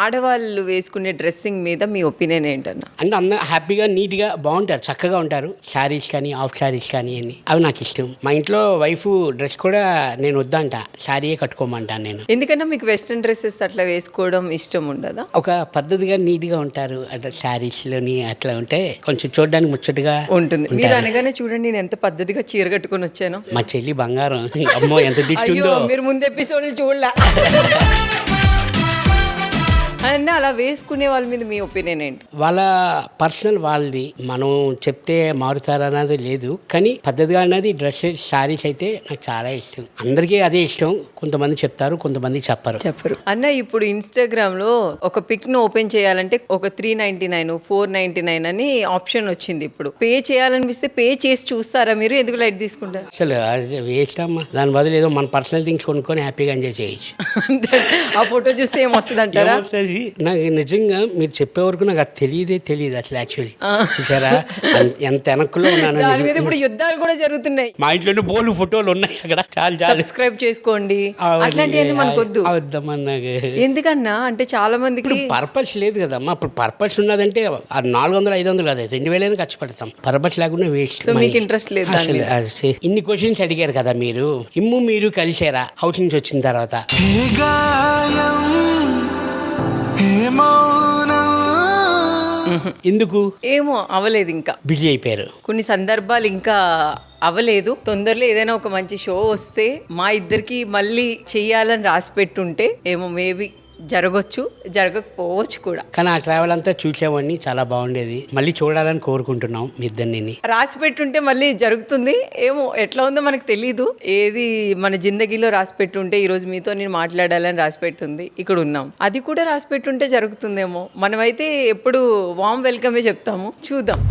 ఆడవాళ్ళు వేసుకునే డ్రెస్సింగ్ మీద మీ ఒపీనియన్ ఏంటన్నా? అంటే అందరూ హ్యాపీగా నీట్గా బాగుంటారు, చక్కగా ఉంటారు. శారీస్ కానీ హాఫ్ శారీస్ కానీ అవి నాకు ఇష్టం. మా ఇంట్లో వైఫ్ డ్రెస్ కూడా నేను వద్దంట, శారీయే కట్టుకోమంటాను నేను. ఎందుకన్నా మీకు వెస్ట్రన్ డ్రెస్సెస్ అట్లా వేసుకోవడం ఇష్టం ఉండదా? ఒక పద్ధతిగా నీట్గా ఉంటారు, అట్లా శారీస్లోని అట్లా ఉంటే కొంచెం చూడడానికి ముచ్చటగా ఉంటుంది. మీరు అనగానే చూడండి నేను ఎంత పద్ధతిగా చీర కట్టుకొని వచ్చాను. మా చెల్లి బంగారం, అమ్మో ఎంత దిష్టిందో. మీరు ముందు ఎపిసోడ్లు చూడలే. అన్న అలా వేసుకునే వాళ్ళ మీద మీ ఒపీనియన్ ఏంటి? వాళ్ళ పర్సనల్ వాళ్ళది, మనం చెప్తే మారుతారన్నది లేదు. కానీ పద్ధతిగా అన్నది డ్రెస్సెస్, శారీస్ అయితే నాకు చాలా ఇష్టం. అందరికీ అదే ఇష్టం, కొంతమంది చెప్తారు, కొంతమంది చెప్పరు. అన్న ఇప్పుడు ఇన్స్టాగ్రామ్ లో ఒక పిక్ ను ఓపెన్ చేయాలంటే ఒక 399, 499 అని ఆప్షన్ వచ్చింది. ఇప్పుడు పే చేయాలనిపిస్తే పే చేసి చూస్తారా మీరు? ఎందుకు లైట్ తీసుకుంటారు? అసలు అది వేస్ట్ అమ్మా. దాని బదులు ఏదో మన పర్సనల్ థింగ్స్ కొనుక్కొని హ్యాపీగా ఎంజాయ్ చేయొచ్చు. ఆ ఫోటో చూస్తే ఏమొస్తుంది అంటారా? నాకు నిజంగా మీరు చెప్పే వరకు నాకు అది తెలియదు అసలు. యాక్చువల్లీ చూసారా ఎంత వెనక్కులో ఉన్నాను. దాని మీద ఇప్పుడు యుద్ధాలు కూడా జరుగుతున్నాయి. మా ఇంట్లోనే బోలు ఫోటోలు ఉన్నాయి అక్కడ. చాలా సబ్స్క్రైబ్ చేసుకోండి అట్లాంటివన్నీ మనకు వద్దు. ఎందుకన్నా అంటే చాలా మందికి పర్పస్ లేదు కదమ్మా. ఇప్పుడు పర్పస్ ఉన్నదంటే 400-500 కాదు, 2000 ఖర్చు పెడతాం. పర్పస్ లేకుండా వేస్ట్. సో మీకు ఇంట్రెస్ట్ లేదు దాని మీద? ఇన్ని క్వశ్చన్స్ అడిగారు కదా మీరు. మీరు కలిసారా హౌస్ నుంచి వచ్చిన తర్వాత? ఎందుకు ఏమో అవ్వలేదు, ఇంకా బిజీ అయిపోయారు. కొన్ని సందర్భాలు ఇంకా అవ్వలేదు. తొందరలో ఏదైనా ఒక మంచి షో వస్తే మా ఇద్దరికి మళ్ళీ చెయ్యాలని రాసి పెట్టుంటే ఏమో మేబీ జరగచ్చు, జరగకపోవచ్చు కూడా. కానీ ఆ ట్రావెల్ అంతా చూసామని చాలా బాగుండేది. మళ్ళీ చూడాలని కోరుకుంటున్నాం మీ ఇద్దరిని. రాసి పెట్టుంటే మళ్ళీ జరుగుతుంది ఏమో, ఎట్లా ఉందో మనకు తెలీదు. ఏది మన జిందగీలో రాసి పెట్టుంటే ఈరోజు మీతో నేను మాట్లాడాలని రాసి పెట్టుంది, ఇక్కడ ఉన్నాం. అది కూడా రాసి పెట్టుంటే జరుగుతుందేమో. మనమైతే ఎప్పుడు వామ్ వెల్కమే చెప్తాము, చూద్దాం.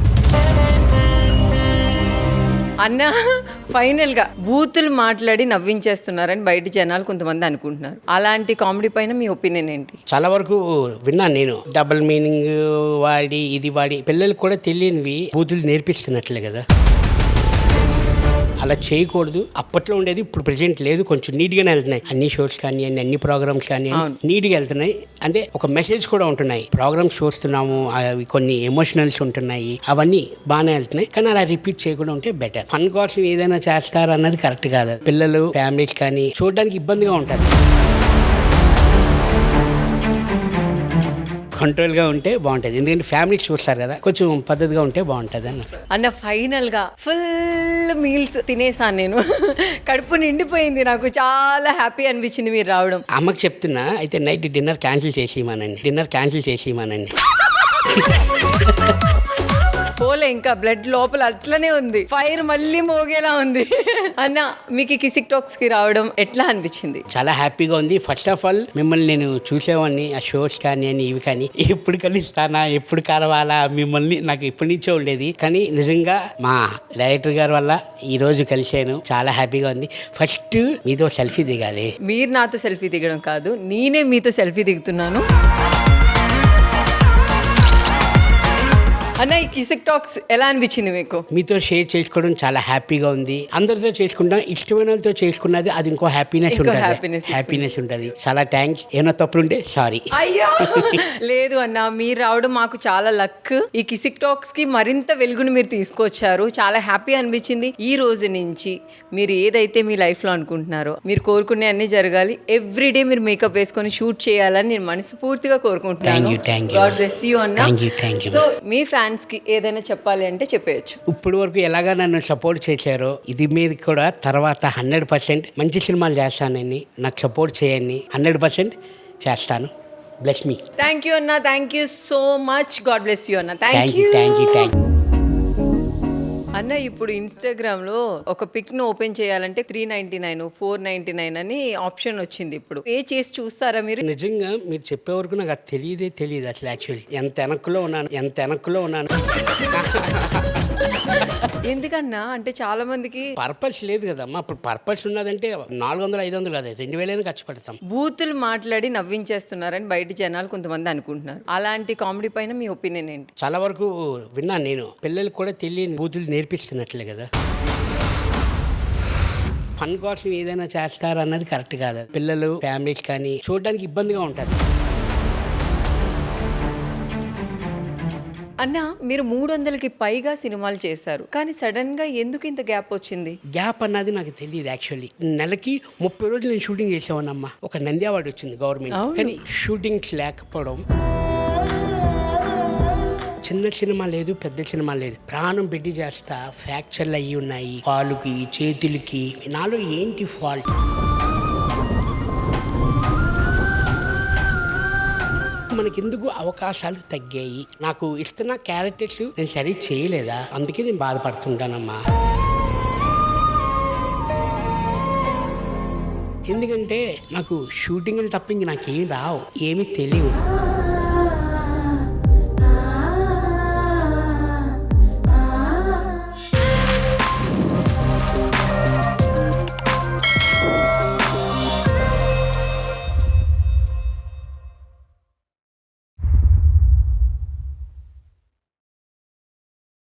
అన్న ఫైనల్గా బూతులు మాట్లాడి నవ్వించేస్తున్నారని బయట జనాలు కొంతమంది అనుకుంటున్నారు. అలాంటి కామెడీ పైన మీ ఒపీనియన్ ఏంటి? చాలా వరకు విన్నాను నేను. డబుల్ మీనింగ్ వాడి, ఇది వాడి, పిల్లలకు కూడా తెలియనివి బూతులు నేర్పిస్తున్నట్లే కదా. అలా చేయకూడదు. అప్పట్లో ఉండేది, ఇప్పుడు ప్రెజెంట్ లేదు. కొంచెం నీట్గానే వెళ్తున్నాయి అన్ని షోస్ కానీ అన్ని ప్రోగ్రామ్స్ కానీ నీట్గా వెళ్తున్నాయి. అంటే ఒక మెసేజ్ కూడా ఉంటున్నాయి. ప్రోగ్రామ్స్ చూస్తున్నాము, అవి కొన్ని ఎమోషనల్స్ ఉంటున్నాయి, అవన్నీ బాగానే వెళ్తున్నాయి. కానీ అలా రిపీట్ చేయకుండా ఉంటే బెటర్. ఫన్ కోసం ఏదైనా చేస్తారు అన్నది కరెక్ట్ కాదు. పిల్లలు, ఫ్యామిలీస్ కానీ చూడడానికి ఇబ్బందిగా ఉంటుంది. కంట్రోల్గా ఉంటే బాగుంటుంది. ఎందుకంటే ఫ్యామిలీస్ చూస్తారు కదా, కొంచెం పద్ధతిగా ఉంటే బాగుంటుంది అన్న ఫైనల్గా ఫుల్ మీల్స్ తినేసాను నేను. కడుపు నిండిపోయింది, నాకు చాలా హ్యాపీ అనిపించింది మీరు రావడం. అమ్మకి చెప్తున్నా, అయితే నైట్ డిన్నర్ క్యాన్సిల్ చేసేయమనండి. పోలే, ఇంకా బ్లడ్ లోపల అట్లనే ఉంది, ఫైర్ మళ్ళీ మోగేలా ఉంది. అన్న మీకు కిసిక్ టాక్స్ కి రావడం ఎట్లా అనిపించింది? చాలా హ్యాపీగా ఉంది. ఫస్ట్ ఆఫ్ ఆల్ మిమ్మల్ని నేను చూసేవాడిని, ఆ షోస్ కానీ ఇవి కానీ. ఎప్పుడు కలుస్తానా, ఎప్పుడు కలవాలా మిమ్మల్ని, నాకు ఎప్పటి నుంచో ఉండేది. కానీ నిజంగా మా డైరెక్టర్ గారి వల్ల ఈ రోజు కలిశాను, చాలా హ్యాపీగా ఉంది. ఫస్ట్ మీతో సెల్ఫీ దిగాలి. మీరు నాతో సెల్ఫీ దిగడం కాదు, నేనే మీతో సెల్ఫీ దిగుతున్నాను. అన్న ఈ కిసిక్ టాక్స్ ఎలా అనిపించింది మీకు? మీతో షేర్ చేసుకోవడం చాలా హ్యాపీగా ఉంది. అందరితో చేసుకుంటాం, ఇష్టమైన వాళ్ళతో చేసుకున్నది అది ఇంకో హ్యాపీనెస్ ఇంకో ఉంటుంది. happiness ఇస్తుంది. హ్యాపీనెస్ ఉంటుంది. చాలా థ్యాంక్స్. ఏమైనా తప్పులుంటే సారీ. అయ్యో లేదు అన్న, మీరు రావడం మాకు చాలా లక్. ఈ కిసిక్ టాక్స్ కి మరింత వెలుగును మీరు తీసుకొచ్చారు. చాలా హ్యాపీ అనిపించింది. ఈ రోజు నుంచి మీరు ఏదైతే మీ లైఫ్ లో అనుకుంటున్నారో, మీరు కోరుకునే అన్ని జరగాలి. ఎవ్రీడే మీరు మేకప్ వేసుకొని షూట్ చేయాలని నేను మనస్ఫూర్తిగా కోరుకుంటున్నాను. Thank you. God bless you అన్న. Thank you. So me fans కి ఏదైనా చెప్పాలి అంటే చెప్పేయచ్చు. ఇప్పుడు వరకు ఎలాగా నన్ను సపోర్ట్ చేశారో ఇది మీరు కూడా తర్వాత 100% మంచి సినిమాలు చేస్తానని, నాకు సపోర్ట్ చేయండి. 100% చేస్తాను. Bless me. థ్యాంక్ యూ అన్న. Thank you so much. God bless you అన్న. Thank you. అన్న ఇప్పుడు ఇన్స్టాగ్రామ్ లో ఒక పిక్ ను ఓపెన్ చేయాలంటే 399 499 అని ఆప్షన్ వచ్చింది. ఇప్పుడు పే చేసి చూస్తారా మీరు? నిజంగా మీరు చెప్పే వరకు నాకు అది తెలియదు అసలు. యాక్చువల్లీ ఎంత వెనక్కులో ఉన్నాను. ఎందుకన్నా అంటే చాలా మందికి పర్పస్ లేదు కదమ్మా. ఇప్పుడు పర్పస్ ఉన్నదంటే 400-500 కాదు, 2000 ఖర్చు పెడతాం. బూతులు మాట్లాడి నవ్వించేస్తున్నారని బయట జనాలు కొంతమంది అనుకుంటున్నారు. అలాంటి కామెడీ పైన మీ ఒపీనియన్ ఏంటి? చాలా వరకు విన్నాను నేను. పిల్లలకు కూడా తెలియని బూతులు నేర్పిస్తున్నట్లే కదా. ఫన్ కోసం ఏదైనా చేస్తారన్నది కరెక్ట్ కాదు. పిల్లలు ఫ్యామిలీస్ కానీ చూడడానికి ఇబ్బందిగా ఉంటుంది. అన్న మీరు 300కి పైగా సినిమాలు చేశారు, కానీ సడన్ గా ఎందుకు ఇంత గ్యాప్ వచ్చింది? గ్యాప్ అన్నది నాకు తెలియదు. యాక్చువల్లీ నెలకి 30 రోజులు నేను షూటింగ్ చేసామన్నమ్మా. ఒక నంది అవార్డు వచ్చింది గవర్నమెంట్. కానీ షూటింగ్స్ లేకపోవడం, చిన్న సినిమా లేదు, పెద్ద సినిమా లేదు, ప్రాణం పెట్టి చేస్తా. ఫ్రాక్చర్లు అయ్యి ఉన్నాయి కాలుకి, చేతులకి. నాలో ఏంటి ఫాల్ట్? మనకెందుకు అవకాశాలు తగ్గాయి? నాకు ఇస్తున్న క్యారెక్టర్స్ నేను సరి చేయలేదా? అందుకే నేను బాధపడుతుంటానమ్మా. ఎందుకంటే నాకు షూటింగ్లు తప్ప ఇంక నాకేం రావు, ఏమీ తెలియవు.